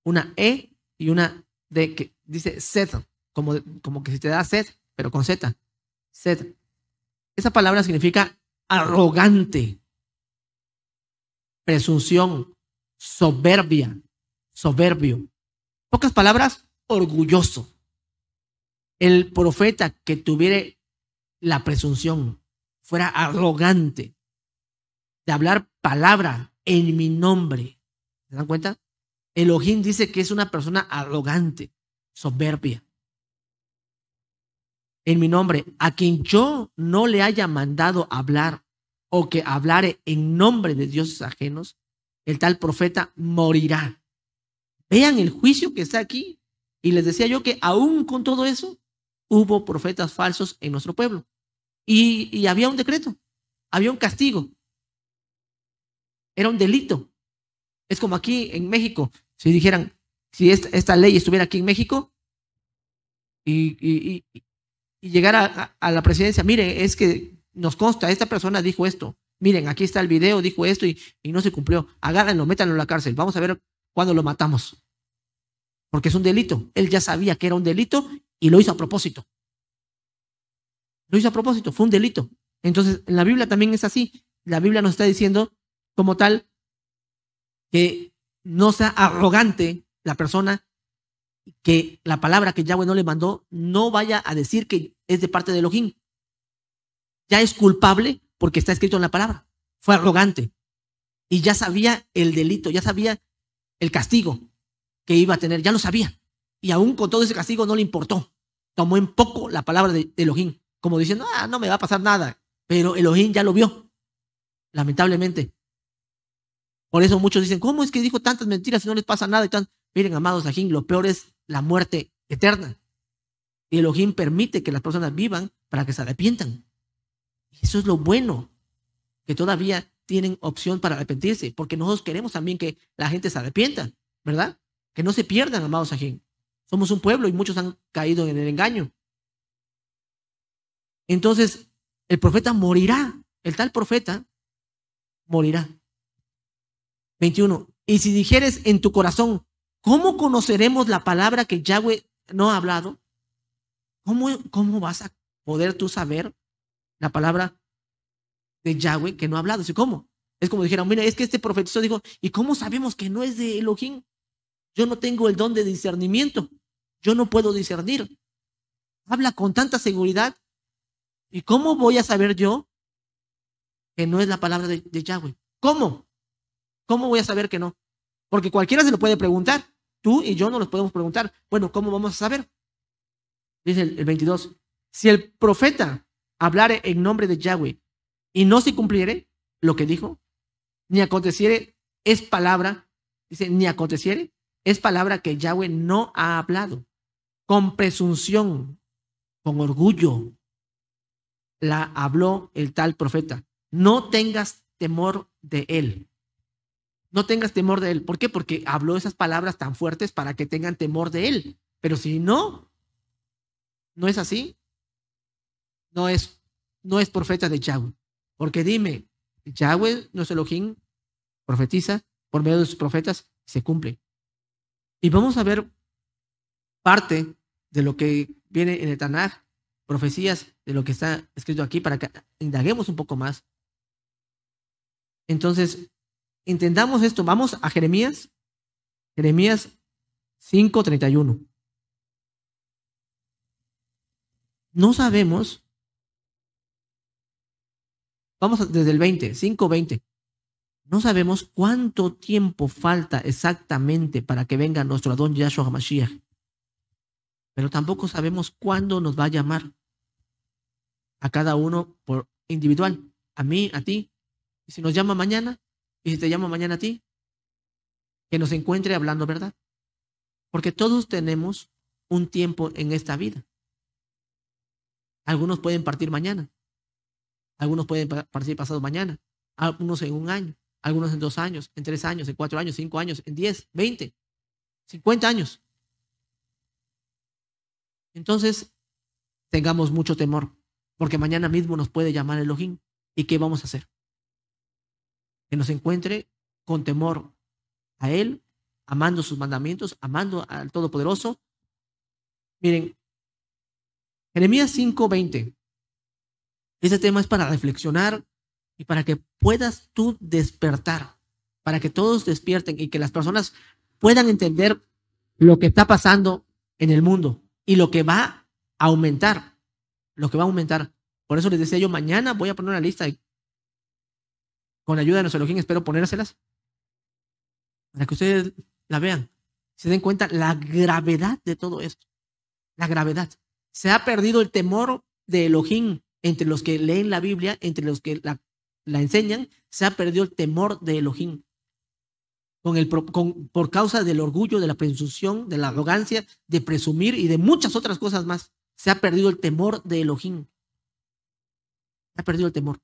una E y una D que dice Z, como que si te da sed, pero con Z. Z. Esa palabra significa arrogante, presunción, soberbia, soberbio. Pocas palabras, orgulloso. El profeta que tuviera la presunción, fuera arrogante, de hablar palabra en mi nombre. ¿Se dan cuenta? Elohim dice que es una persona arrogante, soberbia. En mi nombre, a quien yo no le haya mandado hablar o que hablare en nombre de dioses ajenos, el tal profeta morirá. Vean el juicio que está aquí. Y les decía yo que aún con todo eso, hubo profetas falsos en nuestro pueblo. Y había un decreto, había un castigo. Era un delito. Es como aquí en México, si dijeran, si esta ley estuviera aquí en México y llegara a la presidencia, mire, es que nos consta, esta persona dijo esto, miren, aquí está el video, dijo esto y no se cumplió, agárrenlo, métanlo en la cárcel, vamos a ver cuándo lo matamos. Porque es un delito. Él ya sabía que era un delito y lo hizo a propósito. Lo hizo a propósito, fue un delito. Entonces, en la Biblia también es así. La Biblia nos está diciendo como tal que no sea arrogante la persona, que la palabra que Yahweh no le mandó no vaya a decir que es de parte de Elohim. Ya es culpable porque está escrito en la palabra. Fue arrogante y ya sabía el delito, ya sabía el castigo que iba a tener, ya lo sabía. Y aún con todo ese castigo no le importó. Tomó en poco la palabra de Elohim, como diciendo, no me va a pasar nada. Pero Elohim ya lo vio, lamentablemente. Por eso muchos dicen, ¿cómo es que dijo tantas mentiras y no les pasa nada? Miren, amados Ajín, lo peor es la muerte eterna. Y Elohim permite que las personas vivan para que se arrepientan. Y eso es lo bueno, que todavía tienen opción para arrepentirse, porque nosotros queremos también que la gente se arrepienta, ¿verdad? Que no se pierdan, amados Ajín. Somos un pueblo y muchos han caído en el engaño. entonces el profeta morirá. El tal profeta morirá. 21. Y si dijeres en tu corazón, ¿cómo conoceremos la palabra que Yahweh no ha hablado? ¿Cómo vas a poder tú saber la palabra de Yahweh que no ha hablado? ¿Cómo? Es como dijeron, mira, es que este profetizó, dijo, ¿y cómo sabemos que no es de Elohim? Yo no tengo el don de discernimiento. Yo no puedo discernir. Habla con tanta seguridad. ¿Y cómo voy a saber yo que no es la palabra de Yahweh? ¿Cómo? ¿Cómo voy a saber que no? Porque cualquiera se lo puede preguntar. Tú y yo no los podemos preguntar. Bueno, ¿cómo vamos a saber? Dice el 22. Si el profeta hablare en nombre de Yahweh y no se cumpliere lo que dijo, ni aconteciere, es palabra, dice, ni aconteciere, es palabra que Yahweh no ha hablado. Con presunción, con orgullo, la habló el tal profeta. No tengas temor de él. No tengas temor de él. ¿Por qué? Porque habló esas palabras tan fuertes para que tengan temor de él. Pero si no es así, no es profeta de Yahweh. Porque dime, Yahweh, nuestro Elohim, profetiza por medio de sus profetas, se cumple. Y vamos a ver parte de lo que viene en el Tanaj, profecías de lo que está escrito aquí para que indaguemos un poco más. Entonces, entendamos esto. Vamos a Jeremías 5:31. No sabemos. Vamos desde el 5:20. No sabemos cuánto tiempo falta exactamente para que venga nuestro Adón Yahshua HaMashiach. Pero tampoco sabemos cuándo nos va a llamar a cada uno por individual. A mí, a ti. Y si nos llama mañana, y si te llama mañana a ti, que nos encuentre hablando verdad. Porque todos tenemos un tiempo en esta vida. Algunos pueden partir mañana. Algunos pueden partir pasado mañana. Algunos en un año. Algunos en 2 años, en 3 años, en 4 años, 5 años, en 10, 20, 50 años. Entonces, tengamos mucho temor, porque mañana mismo nos puede llamar Elohim. ¿Y qué vamos a hacer? Que nos encuentre con temor a Él, amando sus mandamientos, amando al Todopoderoso. Miren, Jeremías 5:20. Este tema es para reflexionar y para que puedas tú despertar, para que todos despierten y que las personas puedan entender lo que está pasando en el mundo y lo que va a aumentar, Por eso les decía yo, mañana voy a poner una lista y con la ayuda de nuestro Elohim espero ponérselas para que ustedes la vean, se den cuenta la gravedad de todo esto, la gravedad. Se ha perdido el temor de Elohim entre los que leen la Biblia, entre los que la enseñan, se ha perdido el temor de Elohim. Por causa del orgullo, de la presunción, de la arrogancia, de presumir y de muchas otras cosas más. Se ha perdido el temor de Elohim. Se ha perdido el temor.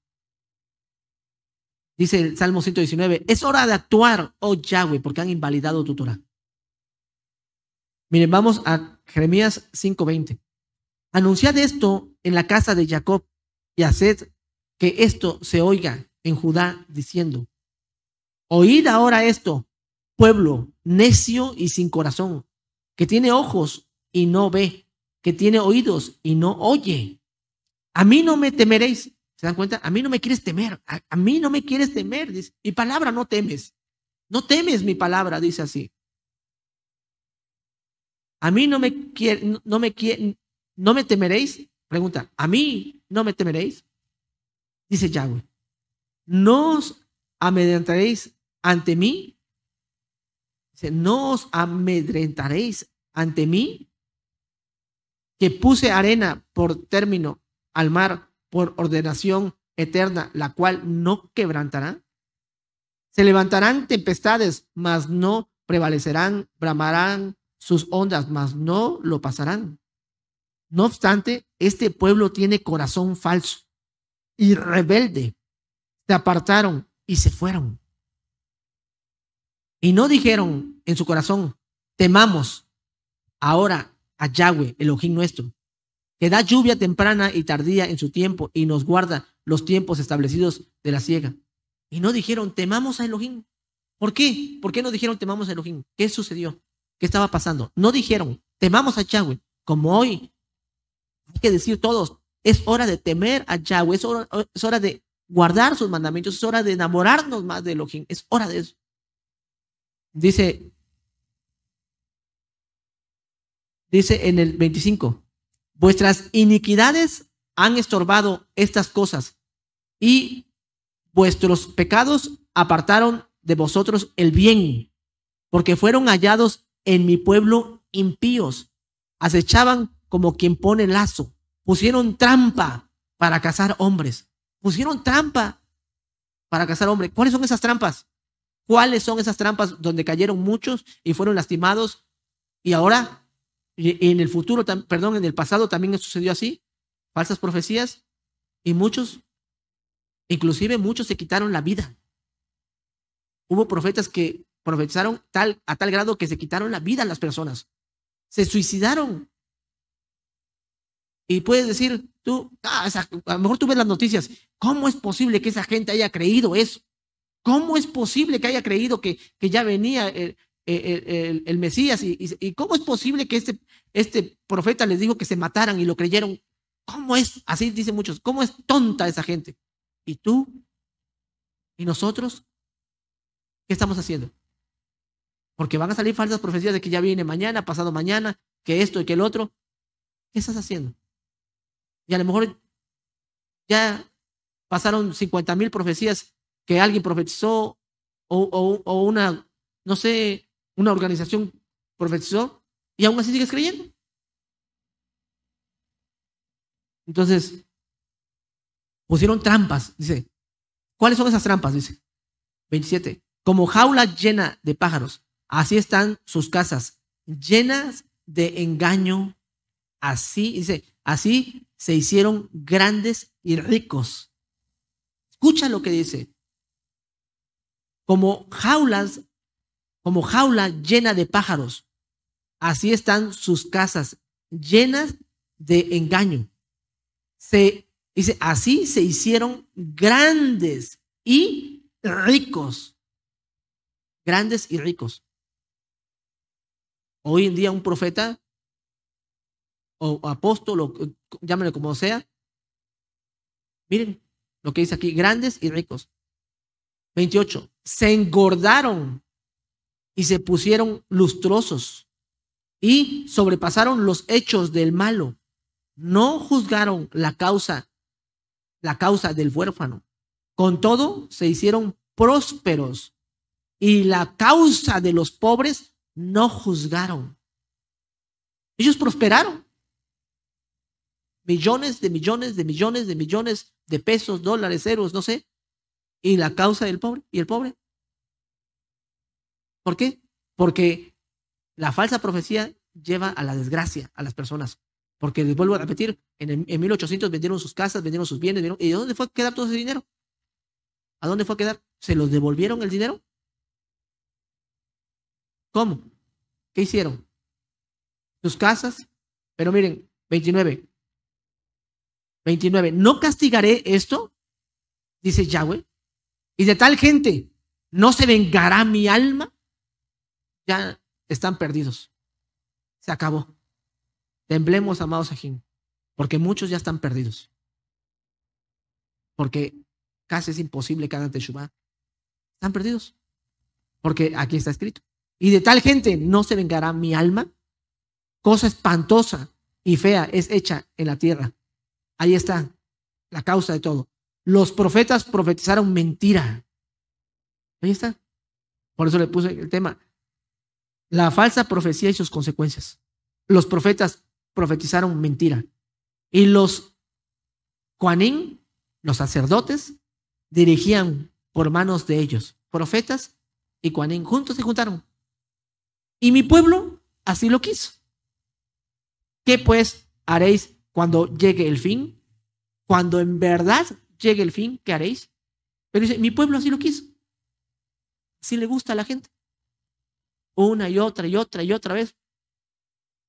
Dice el Salmo 119, es hora de actuar, oh Yahweh, porque han invalidado tu Torah. Miren, vamos a Jeremías 5:20. Anunciad esto en la casa de Jacob y haced que esto se oiga en Judá diciendo, oíd ahora esto, pueblo necio y sin corazón, que tiene ojos y no ve, que tiene oídos y no oye. A mí no me temeréis. ¿Se dan cuenta? A mí no me quieres temer. A mí no me quieres temer. Dice, mi palabra no temes. No temes mi palabra, dice así. A mí no me temeréis. Pregunta, ¿a mí no me temeréis? Dice Yahweh. ¿No os amedrentaréis ante mí? Dice, ¿no os amedrentaréis ante mí? Que puse arena por término al mar por ordenación eterna, la cual no quebrantará. Se levantarán tempestades, mas no prevalecerán, bramarán sus ondas, mas no lo pasarán. No obstante, este pueblo tiene corazón falso y rebelde. Se apartaron y se fueron. Y no dijeron en su corazón, temamos ahora a Yahweh, Elohim nuestro, que da lluvia temprana y tardía en su tiempo y nos guarda los tiempos establecidos de la siega. Y no dijeron, temamos a Elohim. ¿Por qué? ¿Por qué no dijeron, temamos a Elohim? ¿Qué sucedió? ¿Qué estaba pasando? No dijeron, temamos a Yahweh, como hoy. Hay que decir todos, es hora de temer a Yahweh, es hora de guardar sus mandamientos, es hora de enamorarnos más de Elohim, es hora de eso. Dice en el 25, vuestras iniquidades han estorbado estas cosas y vuestros pecados apartaron de vosotros el bien, porque fueron hallados en mi pueblo impíos, acechaban como quien pone lazo, pusieron trampa para cazar hombres, pusieron trampa para cazar hombres. ¿Cuáles son esas trampas? ¿Cuáles son esas trampas donde cayeron muchos y fueron lastimados? Y ahora, en el futuro, perdón, en el pasado también sucedió así, falsas profecías, y muchos, inclusive muchos se quitaron la vida. Hubo profetas que profetizaron a tal grado que se quitaron la vida a las personas. Se suicidaron. Y puedes decir, tú, a lo mejor tú ves las noticias, ¿cómo es posible que esa gente haya creído eso? ¿Cómo es posible que haya creído que ya venía el Mesías? ¿Y cómo es posible que este profeta les dijo que se mataran y lo creyeron? ¿Cómo es? Así dicen muchos, ¿cómo es tonta esa gente? ¿Y tú? ¿Y nosotros? ¿Qué estamos haciendo? Porque van a salir falsas profecías de que ya viene mañana, pasado mañana, que esto y que el otro. ¿Qué estás haciendo? Y a lo mejor ya pasaron 50,000 profecías que alguien profetizó o una, no sé, una organización profetizó y aún así sigues creyendo. Entonces, pusieron trampas, dice. ¿Cuáles son esas trampas? Dice. 27. Como jaula llena de pájaros, así están sus casas, llenas de engaño. Así, dice, así se hicieron grandes y ricos. Escucha lo que dice. Como jaula llena de pájaros, así están sus casas, llenas de engaño. Dice, así se hicieron grandes y ricos. Grandes y ricos. Hoy en día un profeta o apóstol, o llámenlo como sea, miren lo que dice aquí, grandes y ricos. 28. Se engordaron y se pusieron lustrosos y sobrepasaron los hechos del malo. No juzgaron la causa del huérfano. Con todo, se hicieron prósperos y la causa de los pobres no juzgaron. Ellos prosperaron. Millones de millones de millones de millones de pesos, dólares, euros, no sé. Y la causa del pobre y el pobre. ¿Por qué? Porque la falsa profecía lleva a la desgracia a las personas. Porque les vuelvo a repetir, en 1800 vendieron sus casas, vendieron sus bienes, ¿y dónde fue a quedar todo ese dinero? ¿A dónde fue a quedar? ¿Se los devolvieron el dinero? ¿Cómo? ¿Qué hicieron? Sus casas. Pero miren, 29. ¿No castigaré esto? Dice Yahweh. Y de tal gente no se vengará mi alma. Ya están perdidos. Se acabó. Temblemos, amados Ajín, porque muchos ya están perdidos. Porque casi es imposible que hagan teshuvá. Están perdidos. Porque aquí está escrito. Y de tal gente no se vengará mi alma. Cosa espantosa y fea es hecha en la tierra. Ahí está la causa de todo. Los profetas profetizaron mentira. Ahí está. Por eso le puse el tema. La falsa profecía y sus consecuencias. Los profetas profetizaron mentira. Y los Kohanim, los sacerdotes, dirigían por manos de ellos. Profetas y Kohanim juntos se juntaron. Y mi pueblo así lo quiso. ¿Qué pues haréis cuando llegue el fin? Cuando en verdad llegue el fin, ¿qué haréis? Pero dice, mi pueblo así lo quiso. Así le gusta a la gente. Una y otra y otra y otra vez.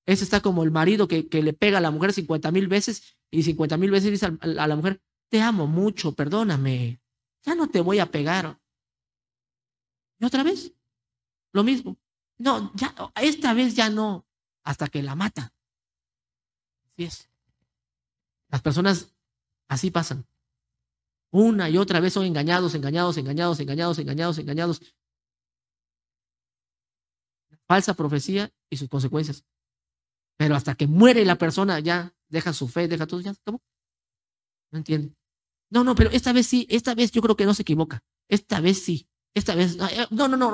Ese está como el marido que le pega a la mujer 50,000 veces y 50,000 veces dice a la mujer, te amo mucho, perdóname, ya no te voy a pegar. Y otra vez, lo mismo. No, ya, esta vez ya no, hasta que la mata. Así es. Las personas así pasan. Una y otra vez son engañados, engañados, engañados, engañados, engañados, engañados. Falsa profecía y sus consecuencias. Pero hasta que muere la persona, ya deja su fe, deja todo, ya acabó. No entiendo. No, pero esta vez sí, esta vez yo creo que no se equivoca. Esta vez sí, esta vez, no,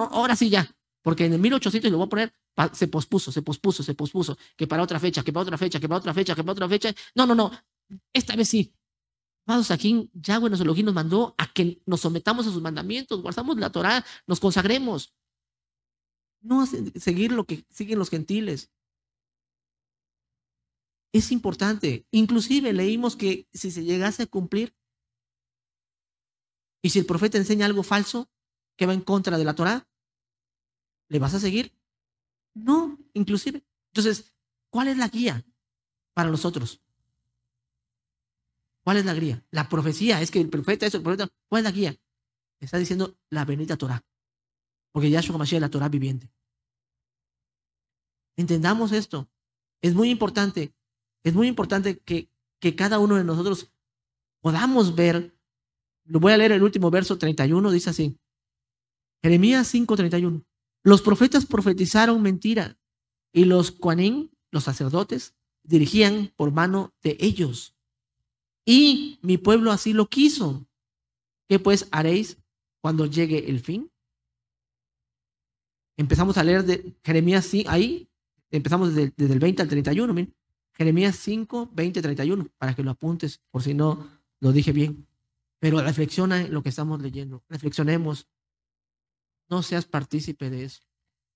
ahora sí ya. Porque en el 1800 lo voy a poner, se pospuso, que para otra fecha, que para otra fecha, que para otra fecha, que para otra fecha. No, esta vez sí. Amados, aquí Yahweh nuestro Elohim nos mandó a que nos sometamos a sus mandamientos, guardamos la Torá, nos consagremos. No seguir lo que siguen los gentiles. Es importante. Inclusive leímos que si se llegase a cumplir y si el profeta enseña algo falso que va en contra de la Torá, ¿le vas a seguir? No, inclusive. Entonces, ¿cuál es la guía para nosotros? ¿Cuál es la guía? La profecía, es que el profeta, eso, el profeta, ¿cuál es la guía? Está diciendo la bendita Torá, porque Yahshua Mashiach es la Torá viviente. Entendamos esto. Es muy importante que cada uno de nosotros podamos ver. Lo voy a leer el último verso 31, dice así. Jeremías 5:31. Los profetas profetizaron mentira y los Kohanim, los sacerdotes, dirigían por mano de ellos. Y mi pueblo así lo quiso. ¿Qué pues haréis cuando llegue el fin? Empezamos a leer de Jeremías 5, ahí empezamos desde el 20 al 31. Miren. Jeremías 5, 20, 31, para que lo apuntes, por si no lo dije bien. Pero reflexiona en lo que estamos leyendo. Reflexionemos. No seas partícipe de eso.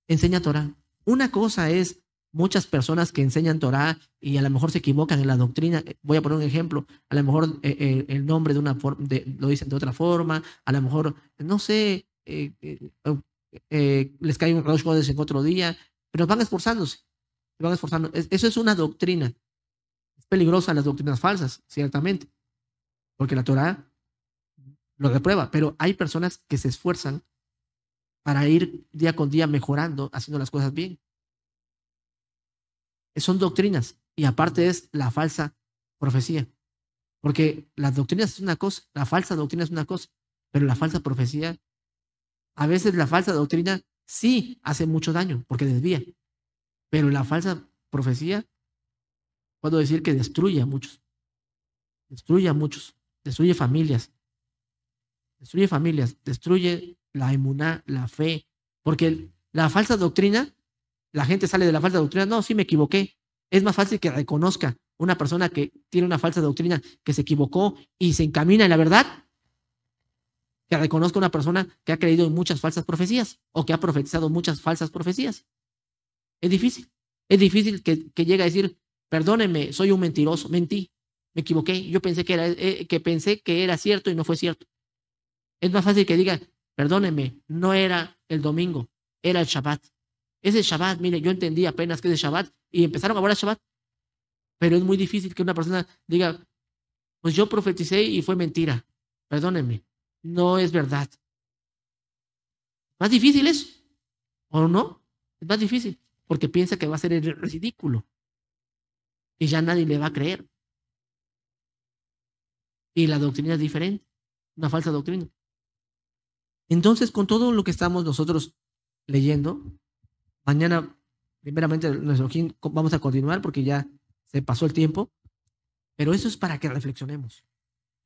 Enseña Torah. Una cosa es muchas personas que enseñan Torah y a lo mejor se equivocan en la doctrina. Voy a poner un ejemplo. A lo mejor el nombre de una forma, lo dicen de otra forma. A lo mejor, no sé, les cae un Rosh Hodesh en otro día, pero van esforzándose. Van esforzando. Eso es una doctrina. Es peligrosa las doctrinas falsas, ciertamente, porque la Torah lo reprueba, pero hay personas que se esfuerzan para ir día con día mejorando, haciendo las cosas bien. Son doctrinas y aparte es la falsa profecía, porque las doctrinas es una cosa, la falsa doctrina es una cosa, pero la falsa profecía, a veces la falsa doctrina sí hace mucho daño porque desvía, pero la falsa profecía puedo decir que destruye a muchos, destruye familias, destruye la emuná, la fe, porque la falsa doctrina, la gente sale de la falsa doctrina, no, sí me equivoqué. Es más fácil que reconozca una persona que tiene una falsa doctrina, que se equivocó y se encamina en la verdad, que reconozca una persona que ha creído en muchas falsas profecías o que ha profetizado muchas falsas profecías. Es difícil que llegue a decir, perdóneme, soy un mentiroso, mentí, me equivoqué, yo pensé que era cierto y no fue cierto. Es más fácil que diga, perdóneme, no era el domingo, era el Shabbat. Ese Shabbat, mire, yo entendí apenas que es el Shabbat y empezaron a hablar Shabbat. Pero es muy difícil que una persona diga, pues yo profeticé y fue mentira. Perdónenme, no es verdad. ¿Más difícil eso? ¿O no? Es más difícil porque piensa que va a ser el ridículo y ya nadie le va a creer. Y la doctrina es diferente, una falsa doctrina. Entonces, con todo lo que estamos nosotros leyendo, mañana, primeramente, vamos a continuar porque ya se pasó el tiempo, pero eso es para que reflexionemos.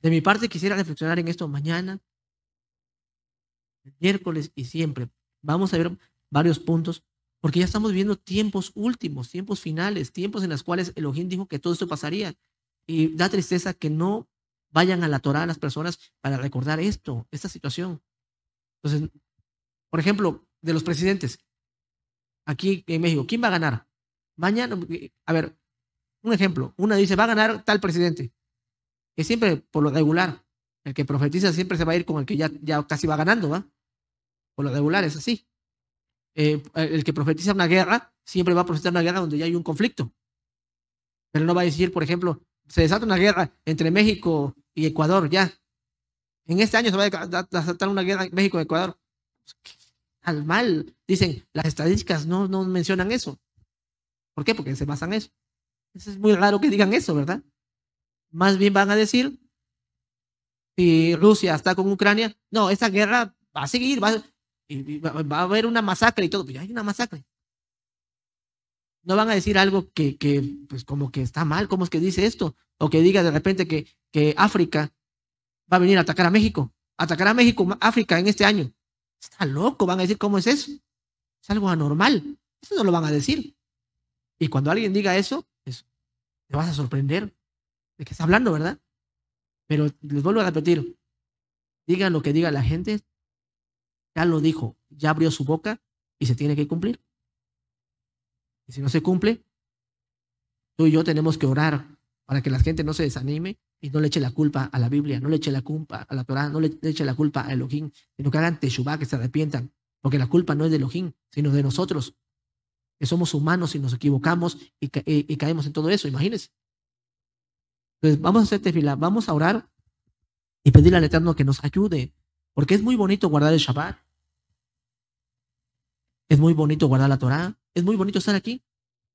De mi parte, quisiera reflexionar en esto mañana, el miércoles y siempre. Vamos a ver varios puntos, porque ya estamos viendo tiempos últimos, tiempos finales, tiempos en los cuales Elohim dijo que todo esto pasaría. Y da tristeza que no vayan a la Torá las personas para recordar esta situación. Entonces, por ejemplo, de los presidentes, aquí en México, ¿quién va a ganar? Mañana, a ver, un ejemplo, una dice, va a ganar tal presidente, que siempre, por lo regular, el que profetiza siempre se va a ir con el que ya casi va ganando, ¿va? Por lo regular es así. el que profetiza una guerra siempre va a profetizar una guerra donde ya hay un conflicto. Pero no va a decir, por ejemplo, se desata una guerra entre México y Ecuador, ya. En este año se va a desatar una guerra en México y Ecuador. Al mal, dicen, las estadísticas no mencionan eso. ¿Por qué? Porque se basan en eso. Eso es muy raro que digan eso, ¿verdad? Más bien van a decir, si Rusia está con Ucrania, no, esa guerra va a seguir, va a haber una masacre y todo. Pues ya hay una masacre. No van a decir algo pues como que está mal, ¿cómo es que dice esto? O que diga de repente que África va a venir a atacar a México. Atacar a México, África en este año. Está loco, van a decir, ¿cómo es eso? Es algo anormal. Eso no lo van a decir. Y cuando alguien diga eso, te vas a sorprender de qué está hablando, ¿verdad? Pero les vuelvo a repetir, digan lo que diga la gente, ya lo dijo, ya abrió su boca y se tiene que cumplir. Y si no se cumple, tú y yo tenemos que orar para que la gente no se desanime y no le eche la culpa a la Biblia, no le eche la culpa a la Torá, no le eche la culpa a Elohim, sino que hagan teshuvá, que se arrepientan, porque la culpa no es de Elohim, sino de nosotros, que somos humanos y nos equivocamos y caemos en todo eso, imagínense. Entonces vamos a hacer tefilá, vamos a orar y pedirle al Eterno que nos ayude, porque es muy bonito guardar el Shabbat, es muy bonito guardar la Torá, es muy bonito estar aquí,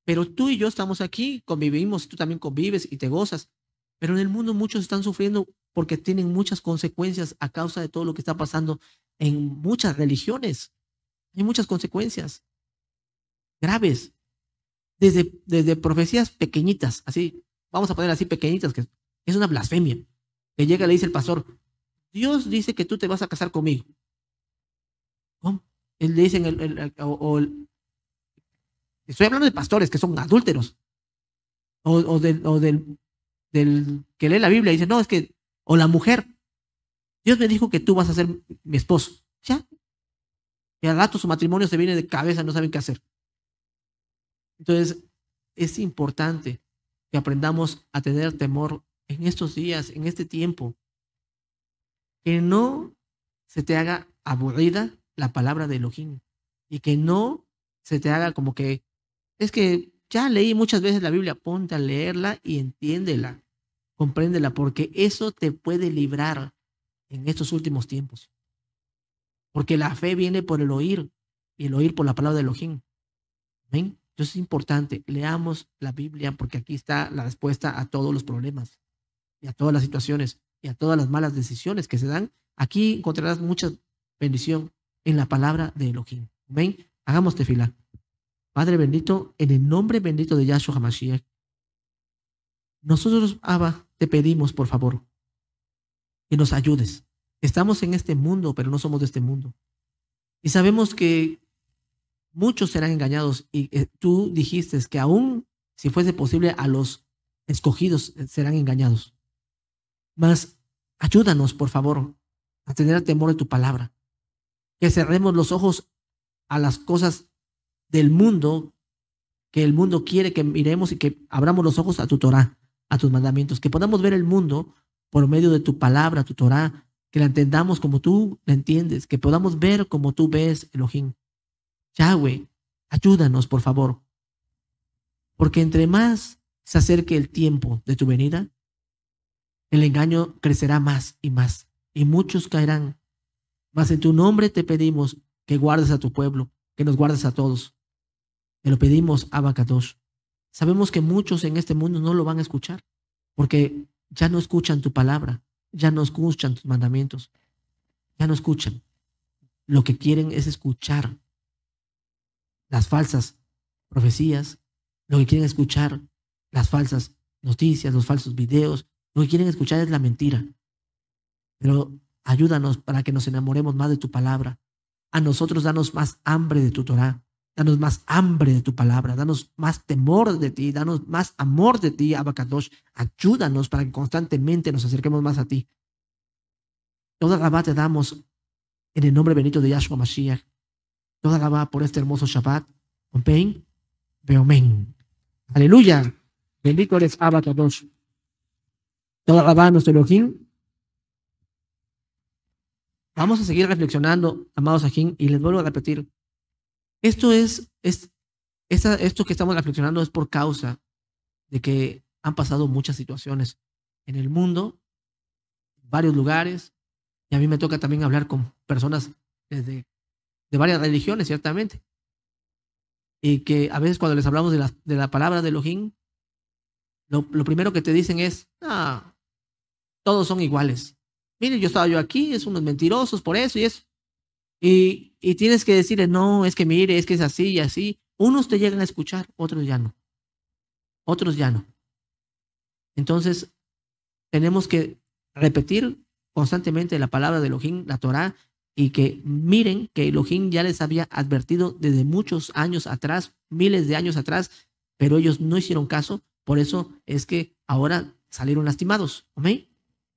pero tú y yo estamos aquí, convivimos, tú también convives y te gozas, pero en el mundo muchos están sufriendo porque tienen muchas consecuencias a causa de todo lo que está pasando en muchas religiones. Hay muchas consecuencias graves, desde profecías pequeñitas, así, vamos a poner así pequeñitas, que es una blasfemia, que llega y le dice el pastor, Dios dice que tú te vas a casar conmigo. ¿Cómo? Él le dicen, estoy hablando de pastores que son adúlteros, del que lee la Biblia y dice, no, es que, o la mujer, Dios me dijo que tú vas a ser mi esposo. Ya. Y al rato su matrimonio se viene de cabeza, no saben qué hacer. Entonces, es importante que aprendamos a tener temor en estos días, en este tiempo. Que no se te haga aburrida la palabra de Elohim. Y que no se te haga como que, es que ya leí muchas veces la Biblia, ponte a leerla y entiéndela, compréndela, porque eso te puede librar en estos últimos tiempos. Porque la fe viene por el oír y el oír por la palabra de Elohim. ¿Ven? Entonces es importante, leamos la Biblia porque aquí está la respuesta a todos los problemas y a todas las situaciones y a todas las malas decisiones que se dan. Aquí encontrarás mucha bendición en la palabra de Elohim. ¿Ven? Hagamos tefilá. Padre bendito, en el nombre bendito de Yahshua HaMashiach, nosotros, Abba, te pedimos, por favor, que nos ayudes. Estamos en este mundo, pero no somos de este mundo. Y sabemos que muchos serán engañados y tú dijiste que aún si fuese posible a los escogidos serán engañados. Mas ayúdanos, por favor, a tener temor de tu palabra. Que cerremos los ojos a las cosas del mundo, que el mundo quiere que miremos y que abramos los ojos a tu Torah, a tus mandamientos. Que podamos ver el mundo por medio de tu palabra, tu Torah, que la entendamos como tú la entiendes, que podamos ver como tú ves, Elohim. Yahweh, ayúdanos, por favor. Porque entre más se acerque el tiempo de tu venida, el engaño crecerá más y muchos caerán. Mas en tu nombre te pedimos que guardes a tu pueblo, que nos guardes a todos. Te lo pedimos, Abba Kadosh. Sabemos que muchos en este mundo no lo van a escuchar, porque ya no escuchan tu palabra, ya no escuchan tus mandamientos, ya no escuchan. Lo que quieren es escuchar las falsas profecías, lo que quieren escuchar las falsas noticias, los falsos videos, lo que quieren escuchar es la mentira. Pero ayúdanos para que nos enamoremos más de tu palabra. A nosotros danos más hambre de tu Torah, danos más hambre de tu palabra, danos más temor de ti, danos más amor de ti, Abba Kadosh. Ayúdanos para que constantemente nos acerquemos más a ti. Toda Rabá te damos en el nombre bendito de Yahshua Mashiach. Toda Rabá por este hermoso Shabbat. Omen, Beomen. Aleluya. Bendito eres Abba Kadosh. Toda Rabá nuestro Elohim. Vamos a seguir reflexionando, amados Ajín, y les vuelvo a repetir, Esto esto que estamos reflexionando es por causa de que han pasado muchas situaciones en el mundo, en varios lugares, y a mí me toca también hablar con personas desde, de varias religiones, ciertamente, y que a veces cuando les hablamos de la palabra de Elohim, lo primero que te dicen es, ah, todos son iguales. Mire, yo aquí, es unos mentirosos por eso y eso. Y tienes que decirle, no, es que mire, es que es así y así. Unos te llegan a escuchar, otros ya no. Otros ya no. Entonces, tenemos que repetir constantemente la palabra de Elohim, la Torá, y que miren que Elohim ya les había advertido desde muchos años atrás, miles de años atrás, pero ellos no hicieron caso. Por eso es que ahora salieron lastimados. ¿Amén?